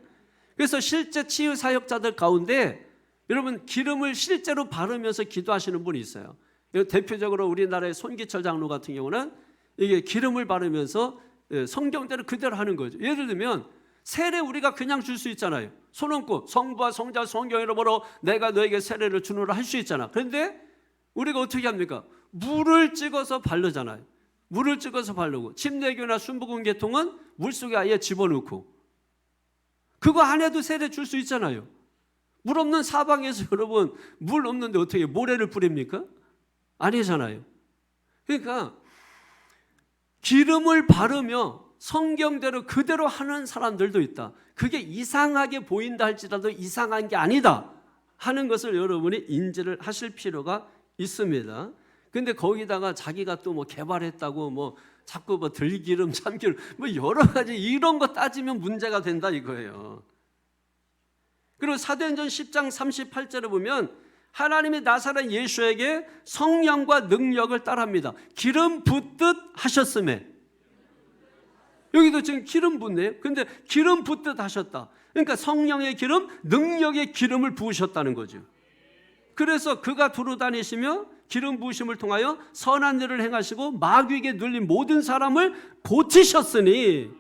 그래서 실제 치유 사역자들 가운데 여러분 기름을 실제로 바르면서 기도하시는 분이 있어요. 대표적으로 우리나라의 손기철 장로 같은 경우는 이게 기름을 바르면서 성경대로 그대로 하는 거죠. 예를 들면 세례 우리가 그냥 줄 수 있잖아요. 손 얹고 성부와 성자 성령 이름으로 내가 너에게 세례를 주노라 할 수 있잖아. 그런데 우리가 어떻게 합니까? 물을 찍어서 바르잖아요. 물을 찍어서 바르고 침례교나 순복음계통은 물속에 아예 집어넣고 그거 안 해도 세례 줄 수 있잖아요. 물 없는 사방에서 여러분 물 없는데 어떻게 모래를 뿌립니까? 아니잖아요. 그러니까 기름을 바르며 성경대로 그대로 하는 사람들도 있다. 그게 이상하게 보인다 할지라도 이상한 게 아니다 하는 것을 여러분이 인지를 하실 필요가 있습니다. 근데 거기다가 자기가 또 뭐 개발했다고 뭐 자꾸 뭐 들기름, 참기름 뭐 여러 가지 이런 거 따지면 문제가 된다 이거예요. 그리고 사도행전 10장 38절에 보면 하나님이 나사렛 예수에게 성령과 능력을 따릅니다. 기름 붓듯 하셨음에. 여기도 지금 기름 붓네요. 근데 기름 붓듯 하셨다. 그러니까 성령의 기름, 능력의 기름을 부으셨다는 거죠. 그래서 그가 두루 다니시며 기름 부으심을 통하여 선한 일을 행하시고 마귀에게 눌린 모든 사람을 고치셨으니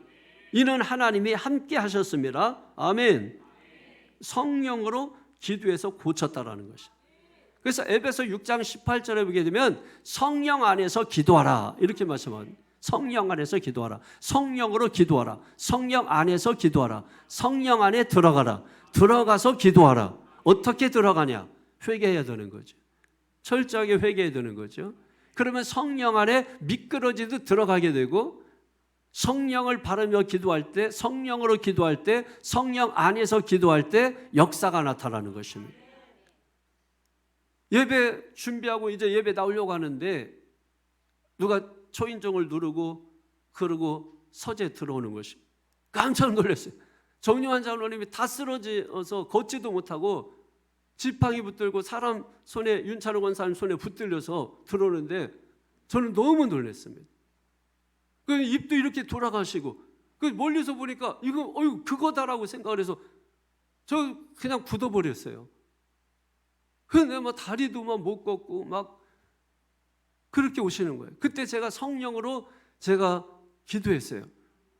이는 하나님이 함께 하셨습니다. 아멘. 성령으로 기도해서 고쳤다라는 것이죠. 그래서 에베소 6장 18절에 보게 되면 성령 안에서 기도하라 이렇게 말씀합니다. 성령 안에서 기도하라. 성령으로 기도하라. 성령 안에서 기도하라. 성령 안에 들어가라. 들어가서 기도하라. 어떻게 들어가냐? 회개해야 되는 거죠. 철저하게 회개해야 되는 거죠. 그러면 성령 안에 미끄러지듯 들어가게 되고 성령을 바르며 기도할 때, 성령으로 기도할 때, 성령 안에서 기도할 때 역사가 나타나는 것입니다. 예배 준비하고 이제 예배 나오려고 하는데 누가 초인종을 누르고 그러고 서재에 들어오는 것입니다. 깜짝 놀랐어요. 정용환 장로님이 다 쓰러져서 걷지도 못하고 지팡이 붙들고 사람 손에, 윤찬호 권사님 손에 붙들려서 들어오는데 저는 너무 놀랐습니다. 그 입도 이렇게 돌아가시고 그 멀리서 보니까 이거 그거다라고 생각을 해서 저 그냥 굳어버렸어요. 근데 막 다리도 막 못 걷고 막 그렇게 오시는 거예요. 그때 제가 성령으로 제가 기도했어요.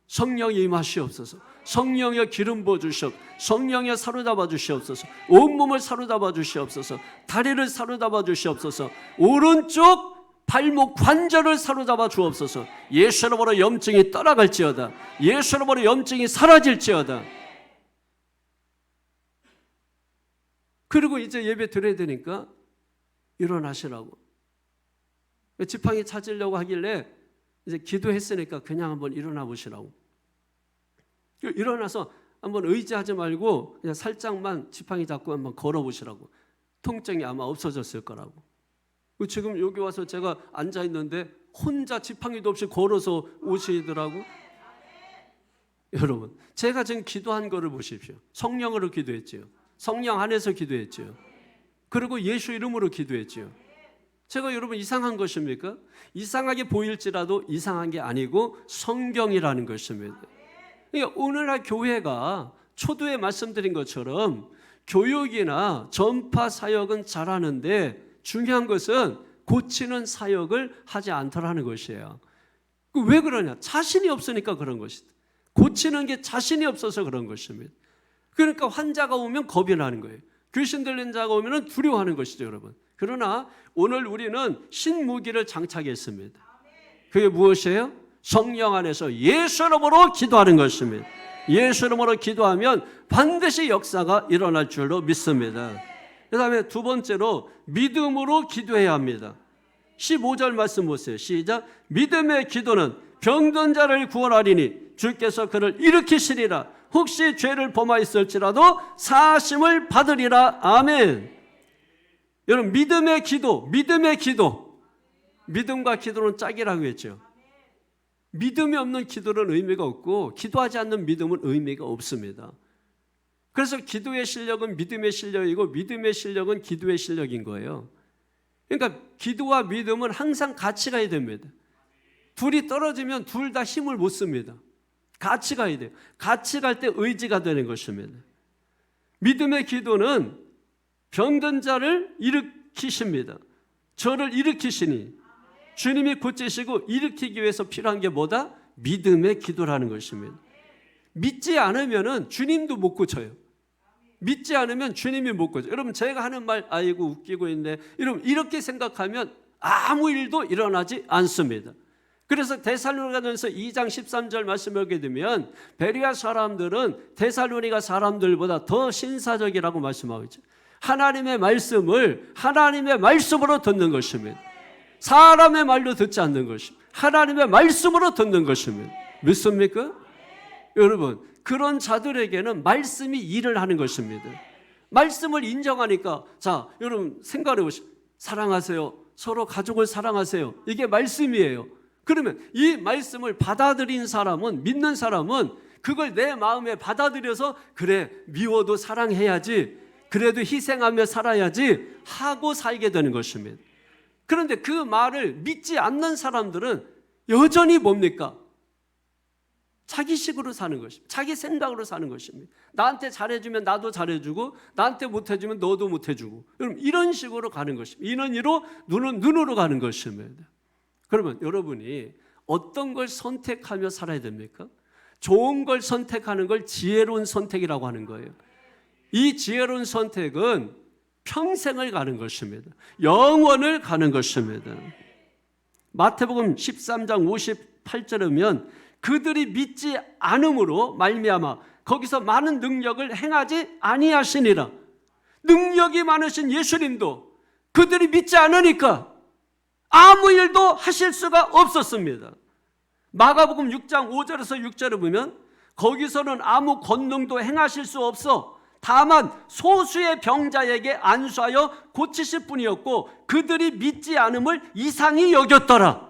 성령이 임하시옵소서. 성령의 기름 부어 주시옵소서. 성령의 사로잡아 주시옵소서. 온몸을 사로잡아 주시옵소서. 다리를 사로잡아 주시옵소서. 오른쪽 발목 관절을 사로잡아 주옵소서. 예수 이름으로 염증이 떠나갈지어다. 예수 이름으로 염증이 사라질지어다. 그리고 이제 예배 드려야 되니까 일어나시라고. 지팡이 찾으려고 하길래 이제 기도했으니까 그냥 한번 일어나 보시라고. 일어나서 한번 의지하지 말고 그냥 살짝만 지팡이 잡고 한번 걸어 보시라고. 통증이 아마 없어졌을 거라고. 지금 여기 와서 제가 앉아 있는데 혼자 지팡이도 없이 걸어서 오시더라고. 여러분, 제가 지금 기도한 거를 보십시오. 성령으로 기도했지요. 성령 안에서 기도했지요. 그리고 예수 이름으로 기도했지요. 제가 여러분 이상한 것입니까? 이상하게 보일지라도 이상한 게 아니고 성경이라는 것입니다. 그러니까 오늘날 교회가 초두에 말씀드린 것처럼 교육이나 전파 사역은 잘하는데 중요한 것은 고치는 사역을 하지 않더라는 것이에요. 왜 그러냐? 자신이 없으니까 그런 것이다. 고치는 게 자신이 없어서 그런 것입니다. 그러니까 환자가 오면 겁이 나는 거예요. 귀신 들린 자가 오면 두려워하는 것이죠, 여러분. 그러나 오늘 우리는 신무기를 장착했습니다. 그게 무엇이에요? 성령 안에서 예수 이름으로 기도하는 것입니다. 예수 이름으로 기도하면 반드시 역사가 일어날 줄로 믿습니다. 그 다음에 두 번째로 믿음으로 기도해야 합니다. 15절 말씀 보세요. 시작. 믿음의 기도는 병든 자를 구원하리니 주께서 그를 일으키시리라. 혹시 죄를 범하였을지라도 사하심을 받으리라. 아멘. 여러분, 믿음의 기도, 믿음의 기도. 믿음과 기도는 짝이라고 했죠. 믿음이 없는 기도는 의미가 없고 기도하지 않는 믿음은 의미가 없습니다. 그래서 기도의 실력은 믿음의 실력이고 믿음의 실력은 기도의 실력인 거예요. 그러니까 기도와 믿음은 항상 같이 가야 됩니다. 둘이 떨어지면 둘 다 힘을 못 씁니다. 같이 가야 돼요. 같이 갈 때 의지가 되는 것입니다. 믿음의 기도는 병든 자를 일으키십니다. 저를 일으키시니 주님이 고치시고 일으키기 위해서 필요한 게 뭐다? 믿음의 기도라는 것입니다. 믿지 않으면 주님도 못 고쳐요. 믿지 않으면 주님이 못 고쳐요. 여러분 제가 하는 말 아이고 웃기고 있네. 여러분 이렇게 생각하면 아무 일도 일어나지 않습니다. 그래서 데살로니가전서 2장 13절 말씀을 보게 되면 베레아 사람들은 데살로니가 사람들보다 더 신사적이라고 말씀하고 있죠. 하나님의 말씀을 하나님의 말씀으로 듣는 것입니다. 사람의 말로 듣지 않는 것입니다. 하나님의 말씀으로 듣는 것입니다. 믿습니까? 여러분 그런 자들에게는 말씀이 일을 하는 것입니다. 말씀을 인정하니까 자 여러분 생각해 보시죠. 사랑하세요. 서로 가족을 사랑하세요. 이게 말씀이에요. 그러면 이 말씀을 받아들인 사람은 믿는 사람은 그걸 내 마음에 받아들여서 그래 미워도 사랑해야지 그래도 희생하며 살아야지 하고 살게 되는 것입니다. 그런데 그 말을 믿지 않는 사람들은 여전히 뭡니까? 자기식으로 사는 것입니다. 자기 생각으로 사는 것입니다. 나한테 잘해주면 나도 잘해주고 나한테 못해주면 너도 못해주고 여러분 이런 식으로 가는 것입니다. 이는 이로 눈은 눈으로 가는 것입니다. 그러면 여러분이 어떤 걸 선택하며 살아야 됩니까? 좋은 걸 선택하는 걸 지혜로운 선택이라고 하는 거예요. 이 지혜로운 선택은 평생을 가는 것입니다. 영원을 가는 것입니다. 마태복음 13장 58절에 보면 그들이 믿지 않음으로 말미암아 거기서 많은 능력을 행하지 아니하시니라. 능력이 많으신 예수님도 그들이 믿지 않으니까 아무 일도 하실 수가 없었습니다. 마가복음 6장 5절에서 6절을 보면 거기서는 아무 권능도 행하실 수 없어 다만 소수의 병자에게 안수하여 고치실 뿐이었고 그들이 믿지 않음을 이상히 여겼더라.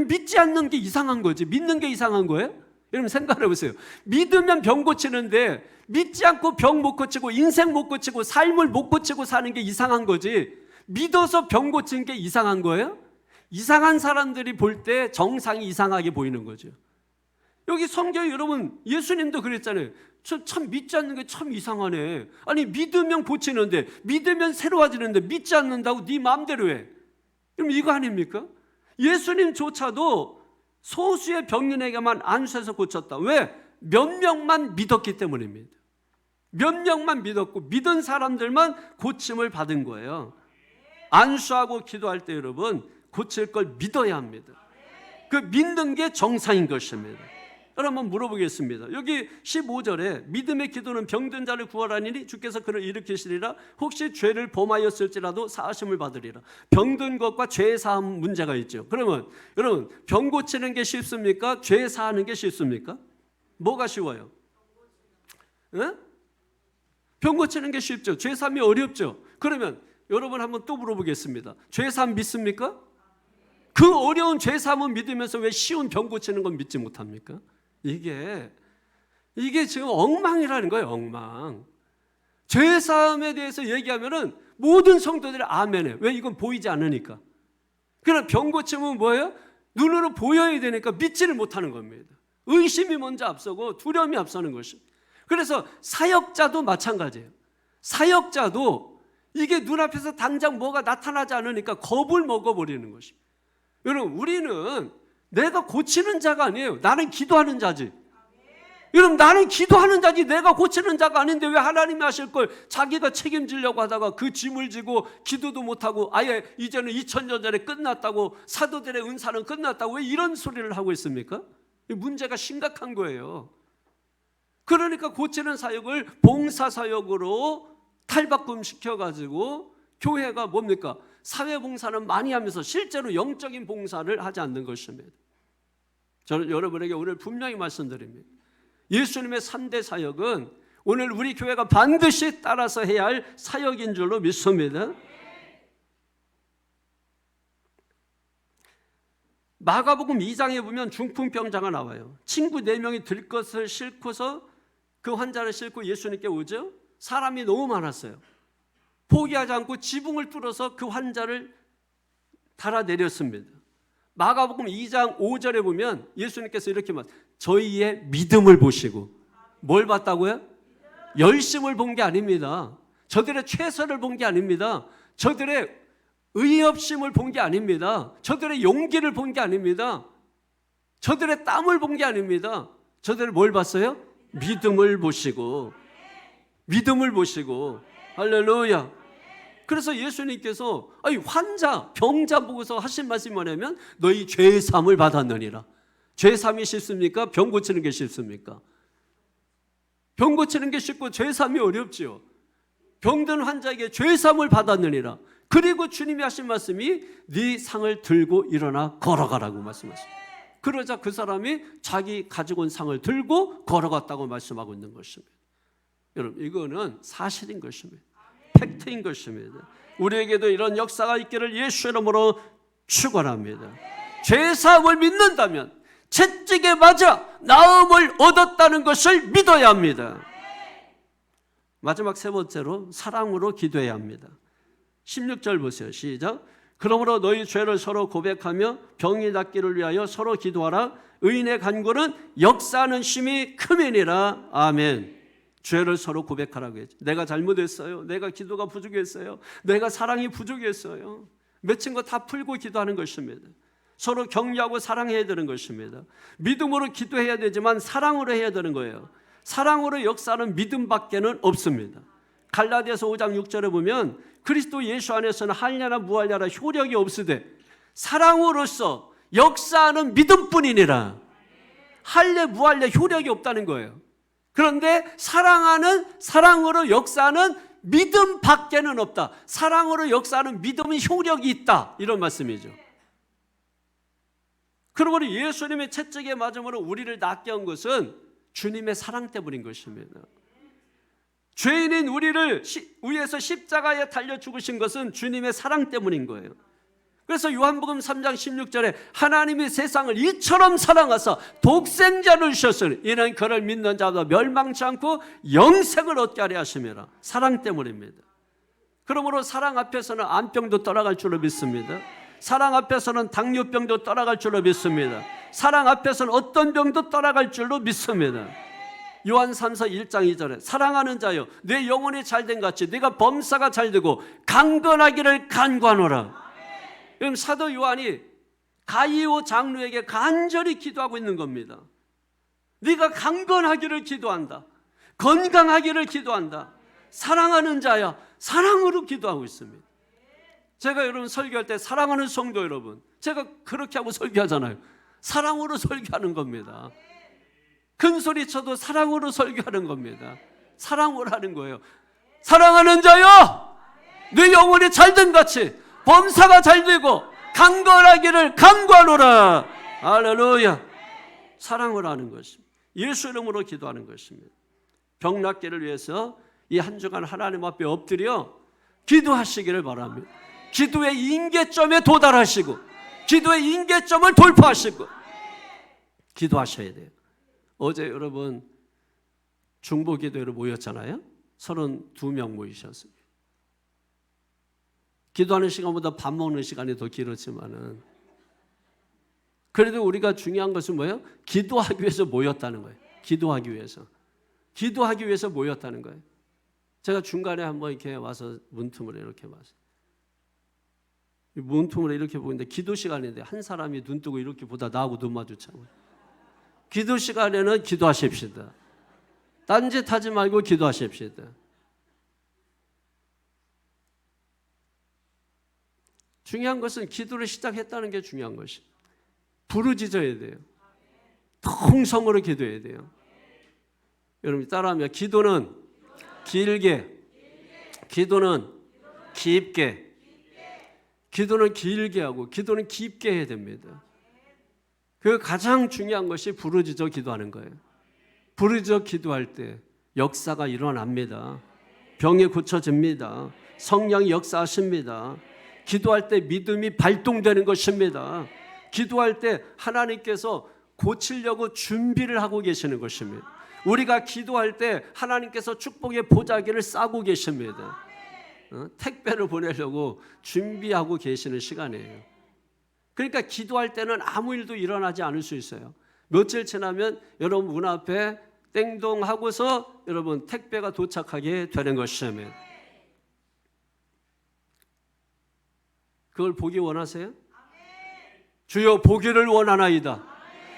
믿지 않는 게 이상한 거지 믿는 게 이상한 거예요? 여러분 생각해 보세요. 믿으면 병 고치는데 믿지 않고 병 못 고치고 인생 못 고치고 삶을 못 고치고 사는 게 이상한 거지 믿어서 병 고치는 게 이상한 거예요? 이상한 사람들이 볼 때 정상이 이상하게 보이는 거죠. 여기 성경에 여러분 예수님도 그랬잖아요. 참 믿지 않는 게 참 이상하네. 아니 믿으면 고치는데 믿으면 새로워지는데 믿지 않는다고 네 마음대로 해. 그럼 이거 아닙니까? 예수님조차도 소수의 병인에게만 안수해서 고쳤다. 왜? 몇 명만 믿었기 때문입니다. 몇 명만 믿었고 믿은 사람들만 고침을 받은 거예요. 안수하고 기도할 때 여러분 고칠 걸 믿어야 합니다. 그 믿는 게 정상인 것입니다. 여러분 한번 물어보겠습니다. 여기 15절에 믿음의 기도는 병든 자를 구하라니 주께서 그를 일으키시리라. 혹시 죄를 범하였을지라도 사하심을 받으리라. 병든 것과 죄 사함 문제가 있죠. 그러면 여러분 병 고치는 게 쉽습니까? 죄 사하는 게 쉽습니까? 뭐가 쉬워요? 네? 병 고치는 게 쉽죠. 죄 사함이 어렵죠. 그러면 여러분 한번 또 물어보겠습니다. 죄 사함 믿습니까? 그 어려운 죄 사함은 믿으면서 왜 쉬운 병 고치는 건 믿지 못합니까? 이게 지금 엉망이라는 거예요. 엉망. 죄 사함에 대해서 얘기하면은 모든 성도들이 아멘해. 왜? 이건 보이지 않으니까. 그러나 병 고침은 뭐예요? 눈으로 보여야 되니까 믿지를 못하는 겁니다. 의심이 먼저 앞서고 두려움이 앞서는 것입니다. 그래서 사역자도 마찬가지예요. 사역자도 이게 눈앞에서 당장 뭐가 나타나지 않으니까 겁을 먹어버리는 것입니다. 여러분 우리는 내가 고치는 자가 아니에요. 나는 기도하는 자지. 여러분 나는 기도하는 자지 내가 고치는 자가 아닌데 왜 하나님이 하실 걸 자기가 책임지려고 하다가 그 짐을 지고 기도도 못하고 아예 이제는 2000년 전에 끝났다고 사도들의 은사는 끝났다고 왜 이런 소리를 하고 있습니까? 문제가 심각한 거예요. 그러니까 고치는 사역을 봉사사역으로 탈바꿈 시켜가지고 교회가 뭡니까? 사회봉사는 많이 하면서 실제로 영적인 봉사를 하지 않는 것입니다. 저는 여러분에게 오늘 분명히 말씀드립니다. 예수님의 3대 사역은 오늘 우리 교회가 반드시 따라서 해야 할 사역인 줄로 믿습니다. 마가복음 2장에 보면 중풍병자가 나와요. 친구 4명이 들 것을 싣고서 그 환자를 싣고 예수님께 오죠. 사람이 너무 많았어요. 포기하지 않고 지붕을 뚫어서 그 환자를 달아내렸습니다. 마가복음 2장 5절에 보면 예수님께서 이렇게 저희의 믿음을 보시고 뭘 봤다고요? 열심을 본 게 아닙니다. 저들의 최선을 본 게 아닙니다. 저들의 의의 없음을 본 게 아닙니다. 저들의 용기를 본 게 아닙니다. 저들의 땀을 본 게 아닙니다. 저들은 뭘 봤어요? 믿음을 보시고, 믿음을 보시고. 할렐루야. 그래서 예수님께서 환자, 병자 보고서 하신 말씀이 뭐냐면 너희 죄 사함을 받았느니라. 죄 사함이 쉽습니까? 병 고치는 게 쉽습니까? 병 고치는 게 쉽고 죄 사함이 어렵지요. 병든 환자에게 죄 사함을 받았느니라. 그리고 주님이 하신 말씀이 네 상을 들고 일어나 걸어가라고 말씀하십니다. 그러자 그 사람이 자기 가지고 온 상을 들고 걸어갔다고 말씀하고 있는 것입니다. 여러분, 이거는 사실인 것입니다. 팩트인 것입니다. 우리에게도 이런 역사가 있기를 예수 이름으로 축원합니다. 죄 사함을 믿는다면 채찍에 맞아 나음을 얻었다는 것을 믿어야 합니다. 마지막 세 번째로 사랑으로 기도해야 합니다. 16절 보세요. 시작. 그러므로 너희 죄를 서로 고백하며 병이 낫기를 위하여 서로 기도하라. 의인의 간구는 역사하는 힘이 크매니라. 아멘. 죄를 서로 고백하라고 했죠. 내가 잘못했어요. 내가 기도가 부족했어요. 내가 사랑이 부족했어요. 맺힌 거 다 풀고 기도하는 것입니다. 서로 격려하고 사랑해야 되는 것입니다. 믿음으로 기도해야 되지만 사랑으로 해야 되는 거예요. 사랑으로 역사하는 믿음밖에는 없습니다. 갈라디아서 5장 6절에 보면 그리스도 예수 안에서는 할례나 무할례나 효력이 없으되 사랑으로서 역사하는 믿음뿐이니라. 할례 무할례 효력이 없다는 거예요. 그런데 사랑으로 역사하는 믿음밖에는 없다. 사랑으로 역사하는 믿음은 효력이 있다. 이런 말씀이죠. 그러므로 예수님의 채찍에 맞음으로 우리를 낫게 한 것은 주님의 사랑 때문인 것입니다. 죄인인 우리를 위해서 십자가에 달려 죽으신 것은 주님의 사랑 때문인 거예요. 그래서 요한복음 3장 16절에 하나님이 세상을 이처럼 사랑하사 독생자를 주셨으니 이는 그를 믿는 자도 멸망치 않고 영생을 얻게 하려 하심이라. 사랑 때문입니다. 그러므로 사랑 앞에서는 암병도 떠나갈 줄로 믿습니다. 사랑 앞에서는 당뇨병도 떠나갈 줄로 믿습니다. 사랑 앞에서는 어떤 병도 떠나갈 줄로 믿습니다. 요한 3서 1장 2절에 사랑하는 자여 내 영혼이 잘된 같이 네가 범사가 잘되고 강건하기를 간구하노라. 그럼 사도 요한이 가이오 장로에게 간절히 기도하고 있는 겁니다. 네가 강건하기를 기도한다. 건강하기를 기도한다. 사랑하는 자야 사랑으로 기도하고 있습니다. 제가 여러분 설교할 때 사랑하는 성도 여러분, 제가 그렇게 하고 설교하잖아요. 사랑으로 설교하는 겁니다. 큰 소리 쳐도 사랑으로 설교하는 겁니다. 사랑으로 하는 거예요. 사랑하는 자여 네 영혼이 잘된 같이 범사가 잘되고 강건하기를 간구하노라. 할렐루야. 사랑으로 하는 것입니다. 예수 이름으로 기도하는 것입니다. 병 낫기를 위해서 이 한 주간 하나님 앞에 엎드려 기도하시기를 바랍니다. 기도의 임계점에 도달하시고 기도의 임계점을 돌파하시고 기도하셔야 돼요. 어제 여러분 중보기도회로 모였잖아요. 32명 모이셨습니다. 기도하는 시간보다 밥 먹는 시간이 더 길었지만은 그래도 우리가 중요한 것은 뭐예요? 기도하기 위해서 모였다는 거예요. 기도하기 위해서 모였다는 거예요. 제가 중간에 한번 이렇게 와서 문틈으로 이렇게 봤어요. 문틈으로 이렇게 보는데 기도 시간인데 한 사람이 눈 뜨고 이렇게 보다 나하고 눈 마주치고. 기도 시간에는 기도하십시다. 딴짓하지 말고 기도하십시다. 중요한 것은 기도를 시작했다는 게 중요한 것이. 부르짖어야 돼요. 통성으로 기도해야 돼요. 여러분 따라하면 기도는 길게, 기도는 깊게, 기도는 길게 하고 기도는 깊게 해야 됩니다. 그 가장 중요한 것이 부르짖어 기도하는 거예요. 부르짖어 기도할 때 역사가 일어납니다. 병이 고쳐집니다. 성령이 역사하십니다. 기도할 때 믿음이 발동되는 것입니다. 기도할 때 하나님께서 고치려고 준비를 하고 계시는 것입니다. 우리가 기도할 때 하나님께서 축복의 보자기를 싸고 계십니다. 택배를 보내려고 준비하고 계시는 시간이에요. 그러니까 기도할 때는 아무 일도 일어나지 않을 수 있어요. 며칠 지나면 여러분 문 앞에 땡동 하고서 여러분 택배가 도착하게 되는 것입니다. 그걸 보기 원하세요? 주여 보기를 원하나이다.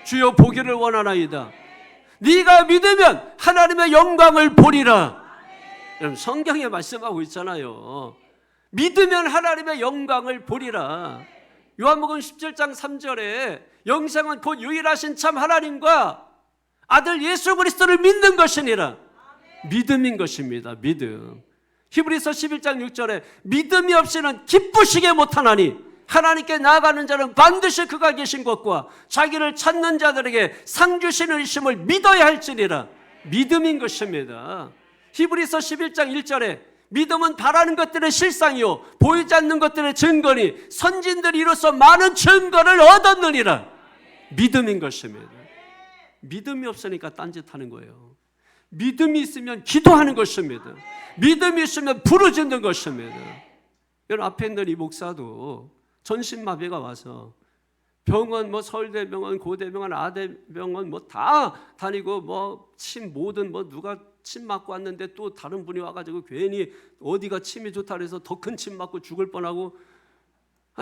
주여 보기를 원하나이다. 네가 믿으면 하나님의 영광을 보리라. 여러분 성경에 말씀하고 있잖아요. 믿으면 하나님의 영광을 보리라. 요한복음 17장 3절에 영생은 곧 유일하신 참 하나님과 아들 예수 그리스도를 믿는 것이니라. 믿음인 것입니다. 믿음. 히브리서 11장 6절에 믿음이 없이는 기쁘시게 못하나니 하나님께 나아가는 자는 반드시 그가 계신 것과 자기를 찾는 자들에게 상 주시는 이심을 믿어야 할지니라. 믿음인 것입니다. 히브리서 11장 1절에 믿음은 바라는 것들의 실상이요 보이지 않는 것들의 증거니 선진들이 이로써 많은 증거를 얻었느니라. 믿음인 것입니다. 믿음이 없으니까 딴짓하는 거예요. 믿음이 있으면 기도하는 것입니다. 믿음이 있으면 부르짖는 것입니다. 여러분 앞에 있는 이 목사도 전신마비가 와서 병원 뭐 서울대병원, 고대병원, 아대병원 뭐 다 다니고 뭐 침 뭐든 뭐 누가 침 맞고 왔는데 또 다른 분이 와가지고 괜히 어디가 침이 좋다 그래서 더 큰 침 맞고 죽을 뻔하고.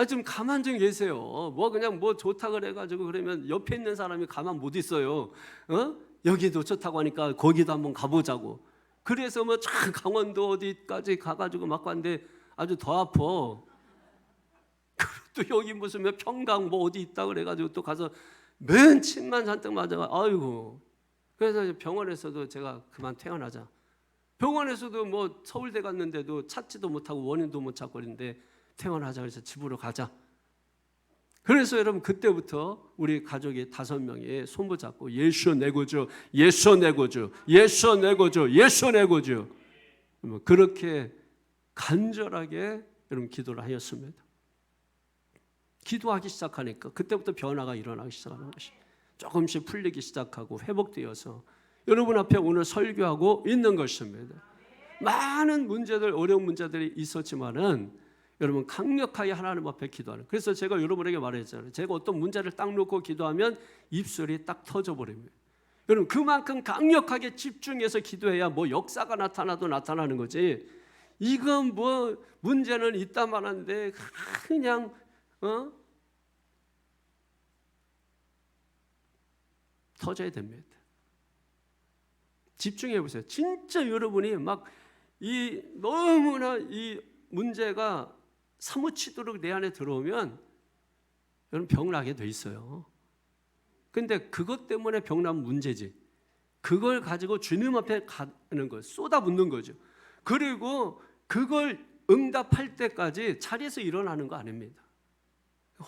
좀 가만 좀 계세요. 뭐 그냥 뭐 좋다 그래가지고 그러면 옆에 있는 사람이 가만 못 있어요. 여기도 좋다고 하니까 거기도 한번 가보자고. 그래서 뭐 강원도 어디까지 가가지고 막 왔는데 아주 더 아파. 또 여기 무슨 뭐 평강 뭐 어디 있다 그래가지고 또 가서 맨 침만 잔뜩 맞아가. 아이고. 그래서 병원에서도 제가 그만 퇴원하자. 병원에서도 뭐 서울대 갔는데도 찾지도 못하고 원인도 못 찾고 그랬는데 퇴원하자 그래서 집으로 가자. 그래서 여러분 그때부터 우리 가족이 5명이 손붙잡고 예수 내 구주, 예수 내 구주, 예수 내 구주, 예수 내 구주. 그렇게 간절하게 여러분 기도를 하였습니다. 기도하기 시작하니까 그때부터 변화가 일어나기 시작하는 것이 조금씩 풀리기 시작하고 회복되어서 여러분 앞에 오늘 설교하고 있는 것입니다. 많은 문제들, 어려운 문제들이 있었지만은 여러분 강력하게 하나님 앞에 기도하는. 그래서 제가 여러분에게 말했잖아요. 제가 어떤 문제를 딱 놓고 기도하면 입술이 딱 터져버립니다. 여러분 그만큼 강력하게 집중해서 기도해야 뭐 역사가 나타나도 나타나는 거지. 이건 뭐 문제는 있다만 한데 그냥 터져야 됩니다. 집중해 보세요. 진짜 여러분이 막 이 너무나 이 문제가 사무치도록 내 안에 들어오면 여러분 병나게 돼 있어요. 근데 그것 때문에 병나면 문제지. 그걸 가지고 주님 앞에 가는 거, 쏟아붓는 거죠. 그리고 그걸 응답할 때까지 자리에서 일어나는 거 아닙니다.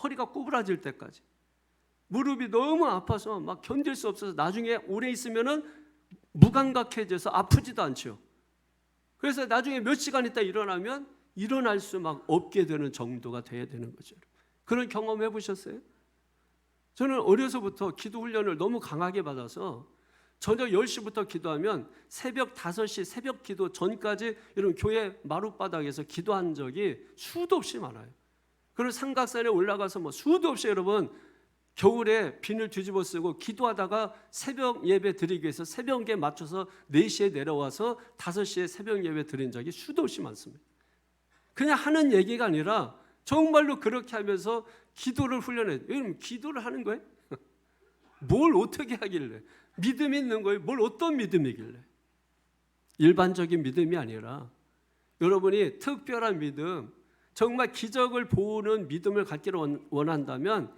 허리가 구부라질 때까지. 무릎이 너무 아파서 막 견딜 수 없어서 나중에 오래 있으면은 무감각해져서 아프지도 않죠. 그래서 나중에 몇 시간 있다 일어나면 일어날 수 막 없게 되는 정도가 돼야 되는 거죠. 그런 경험 해보셨어요? 저는 어려서부터 기도 훈련을 너무 강하게 받아서 저녁 10시부터 기도하면 새벽 5시 새벽 기도 전까지 이런 교회 마룻바닥에서 기도한 적이 수도 없이 많아요. 그리고 삼각산에 올라가서 뭐 수도 없이 여러분 겨울에 비늘 뒤집어 쓰고 기도하다가 새벽 예배 드리기 위해서 새벽에 맞춰서 4시에 내려와서 5시에 새벽 예배 드린 적이 수도 없이 많습니다. 그냥 하는 얘기가 아니라 정말로 그렇게 하면서 기도를 훈련해요. 여러분 기도를 하는 거예요? 뭘 어떻게 하길래? 믿음이 있는 거예요? 뭘 어떤 믿음이길래? 일반적인 믿음이 아니라 여러분이 특별한 믿음, 정말 기적을 보는 믿음을 갖기를 원한다면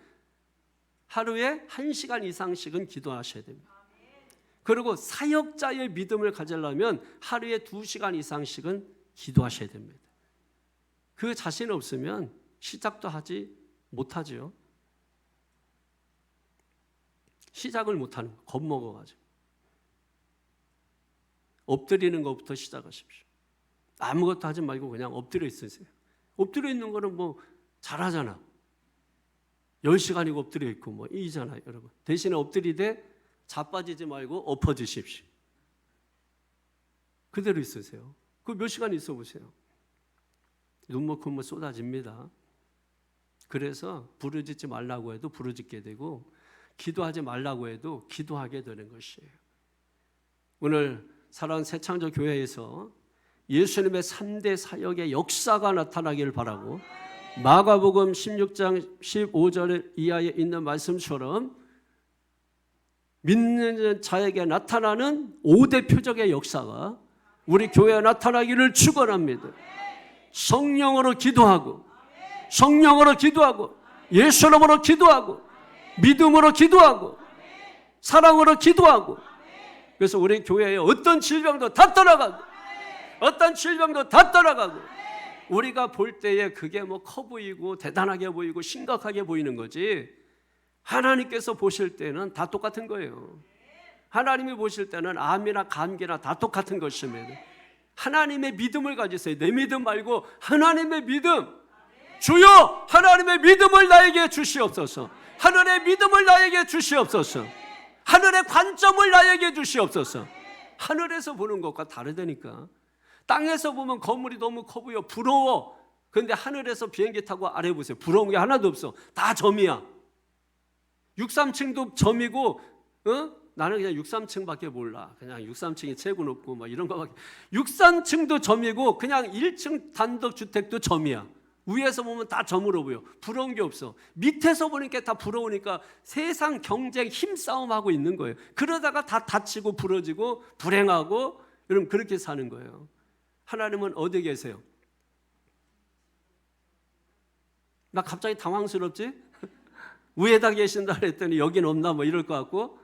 하루에 1시간 이상씩은 기도하셔야 됩니다. 그리고 사역자의 믿음을 가지려면 하루에 2시간 이상씩은 기도하셔야 됩니다. 그 자신 없으면 시작도 하지 못하죠. 시작을 못하는 거, 겁먹어가지고. 엎드리는 것부터 시작하십시오. 아무것도 하지 말고 그냥 엎드려 있으세요. 엎드려 있는 거는 뭐 잘하잖아. 10시간이고 엎드려 있고 뭐 이잖아요, 여러분. 대신에 엎드리되 자빠지지 말고 엎어지십시오. 그대로 있으세요. 그 몇 시간 있어 보세요. 눈물 콧물 쏟아집니다. 그래서 부르짖지 말라고 해도 부르짖게 되고 기도하지 말라고 해도 기도하게 되는 것이에요. 오늘 사랑하는 새창조교회에서 예수님의 3대 사역의 역사가 나타나기를 바라고 마가복음 16장 15절 이하에 있는 말씀처럼 믿는 자에게 나타나는 5대 표적의 역사가 우리 교회에 나타나기를 축원합니다. 성령으로 기도하고, 성령으로 기도하고, 예수 이름으로 기도하고, 믿음으로 기도하고, 사랑으로 기도하고. 그래서 우리 교회에 어떤 질병도 다 떠나가고, 어떤 질병도 다 떠나가고, 우리가 볼 때에 그게 뭐 커 보이고 대단하게 보이고 심각하게 보이는 거지, 하나님께서 보실 때는 다 똑같은 거예요. 하나님이 보실 때는 암이나 감기나 다 똑같은 것입니다. 하나님의 믿음을 가지세요. 내 믿음 말고 하나님의 믿음. 주여, 하나님의 믿음을 나에게 주시옵소서. 하늘의 믿음을 나에게 주시옵소서. 하늘의 관점을 나에게 주시옵소서. 하늘에서 보는 것과 다르다니까. 땅에서 보면 건물이 너무 커 보여, 부러워. 그런데 하늘에서 비행기 타고 아래 보세요. 부러운 게 하나도 없어. 다 점이야. 63층도 점이고, 나는 그냥 63층밖에 몰라. 그냥 63층이 최고 높고 뭐 이런 거밖에. 63층도 점이고 그냥 1층 단독주택도 점이야. 위에서 보면 다 점으로 보여. 부러운 게 없어. 밑에서 보니까 다 부러우니까 세상 경쟁 힘싸움하고 있는 거예요. 그러다가 다 다치고 부러지고 불행하고, 여러분 그렇게 사는 거예요. 하나님은 어디 계세요? 나 갑자기 당황스럽지? 위에다 계신다 그랬더니 여긴 없나 뭐 이럴 것 같고,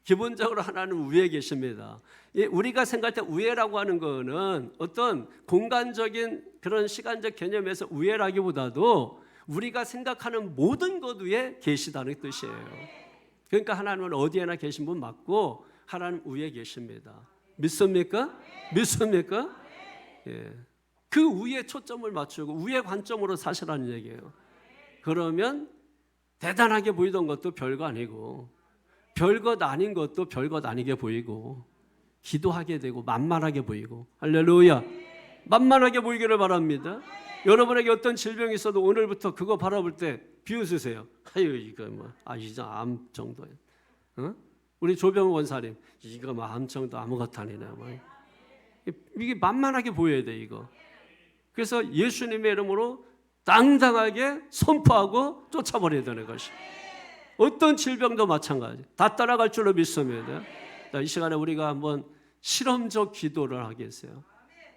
기본적으로 하나님은 위에 계십니다. 우리가 생각할 때 위에라고 하는 거는 어떤 공간적인 그런 시간적 개념에서 위에라기보다도 우리가 생각하는 모든 것 위에 계시다는 뜻이에요. 그러니까 하나님은 어디에나 계신 분 맞고 하나님 위에 계십니다. 믿습니까? 믿습니까? 예. 그 위에 초점을 맞추고 위에 관점으로 사시라는 얘기예요. 그러면 대단하게 보이던 것도 별거 아니고, 별것 아닌 것도 별것 아니게 보이고, 기도하게 되고 만만하게 보이고. 할렐루야. 만만하게 보이기를 바랍니다. 여러분에게 어떤 질병이 있어도 오늘부터 그거 바라볼 때 비웃으세요. 아유 이거 뭐 이제 암 정도야. 우리 조병 원사님, 이거 뭐 암 정도 아무것도 아니네. 이게 만만하게 보여야 돼 이거. 그래서 예수님의 이름으로 당당하게 선포하고 쫓아버려야 되는 것이. 어떤 질병도 마찬가지. 다 따라갈 줄로 믿습니다. 자, 이 시간에 우리가 한번 실험적 기도를 하겠어요.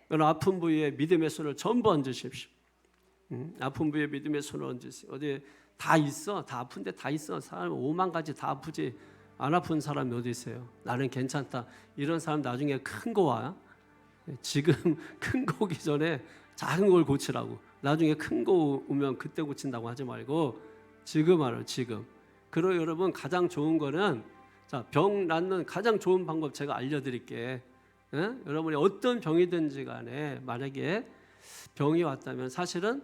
여러분 아픈 부위에 믿음의 손을 전부 얹으십시오. 아픈 부위에 믿음의 손을 얹으세요. 어디 다 있어, 다 아픈데 다 있어. 사람 5만 가지 다 아프지. 안 아픈 사람이 어디 있어요? 나는 괜찮다. 이런 사람 나중에 큰 거 와. 지금 큰 거 오기 전에 작은 걸 고치라고. 나중에 큰 거 오면 그때 고친다고 하지 말고 지금 알아요. 지금. 그리고 여러분 가장 좋은 거는, 자, 병 낫는 가장 좋은 방법 제가 알려드릴게. 여러분이 어떤 병이든지 간에 만약에 병이 왔다면 사실은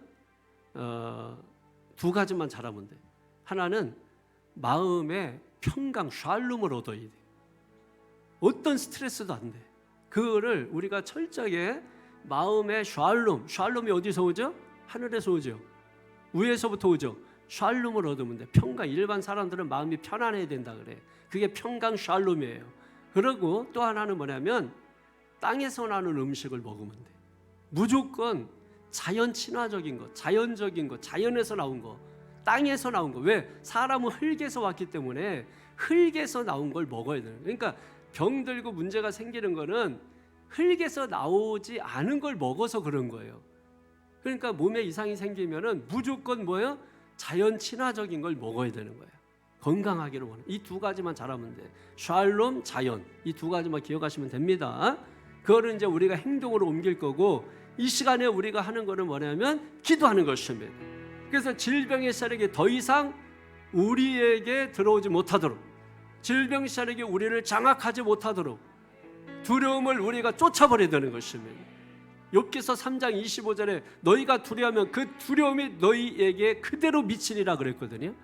두 가지만 잘하면 돼. 하나는 마음의 평강, 샬롬을 얻어야 돼. 어떤 스트레스도 안 돼. 그거를 우리가 철저하게 마음의 샬롬이 어디서 오죠? 하늘에서 오죠. 위에서부터 오죠. 샬롬을 얻으면 돼. 평강. 일반 사람들은 마음이 편안해야 된다 그래. 그게 평강 샬롬이에요. 그리고 또 하나는 뭐냐면 땅에서 나는 음식을 먹으면 돼. 무조건 자연 친화적인 것, 자연적인 것, 자연에서 나온 거, 땅에서 나온 거. 왜? 사람은 흙에서 왔기 때문에 흙에서 나온 걸 먹어야 돼요. 그러니까 병 들고 문제가 생기는 거는 흙에서 나오지 않은 걸 먹어서 그런 거예요. 그러니까 몸에 이상이 생기면은 무조건 뭐예요? 자연 친화적인 걸 먹어야 되는 거예요. 건강하기를 원해. 이 두 가지만 잘하면 돼. 샬롬, 자연. 이 두 가지만 기억하시면 됩니다. 그거를 이제 우리가 행동으로 옮길 거고, 이 시간에 우리가 하는 거는 뭐냐면 기도하는 것입니다. 그래서 질병의 세력이 더 이상 우리에게 들어오지 못하도록, 질병 세력이 우리를 장악하지 못하도록 두려움을 우리가 쫓아버려야 되는 것입니다. 욥기서 3장 25절에 너희가 두려워하면 그 두려움이 너희에게 그대로 미치리라 그랬거든요.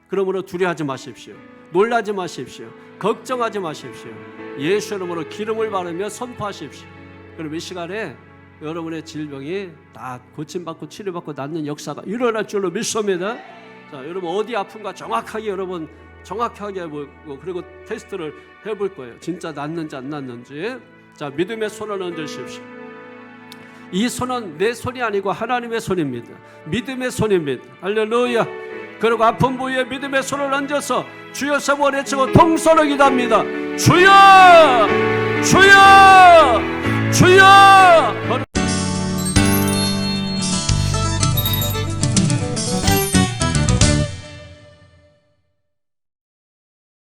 그러므로 두려워하지 마십시오. 놀라지 마십시오. 걱정하지 마십시오. 예수 이름으로 기름을 바르며 선포하십시오. 그럼 이 시간에 여러분의 질병이 다 고침받고 치료받고 낫는 역사가 일어날 줄로 믿습니다. 자, 여러분 어디 아픈가 정확하게 여러분 정확하게 해보고, 그리고 테스트를 해볼 거예요. 진짜 낫는지 안 낫는지. 자, 믿음의 손을 얹으십시오. 이 손은 내 손이 아니고 하나님의 손입니다. 믿음의 손입니다. 할렐루야. 그리고 아픈 부위에 믿음의 손을 얹어서 주여 세번 외치고 통성으로 기도합니다. 주여! 주여!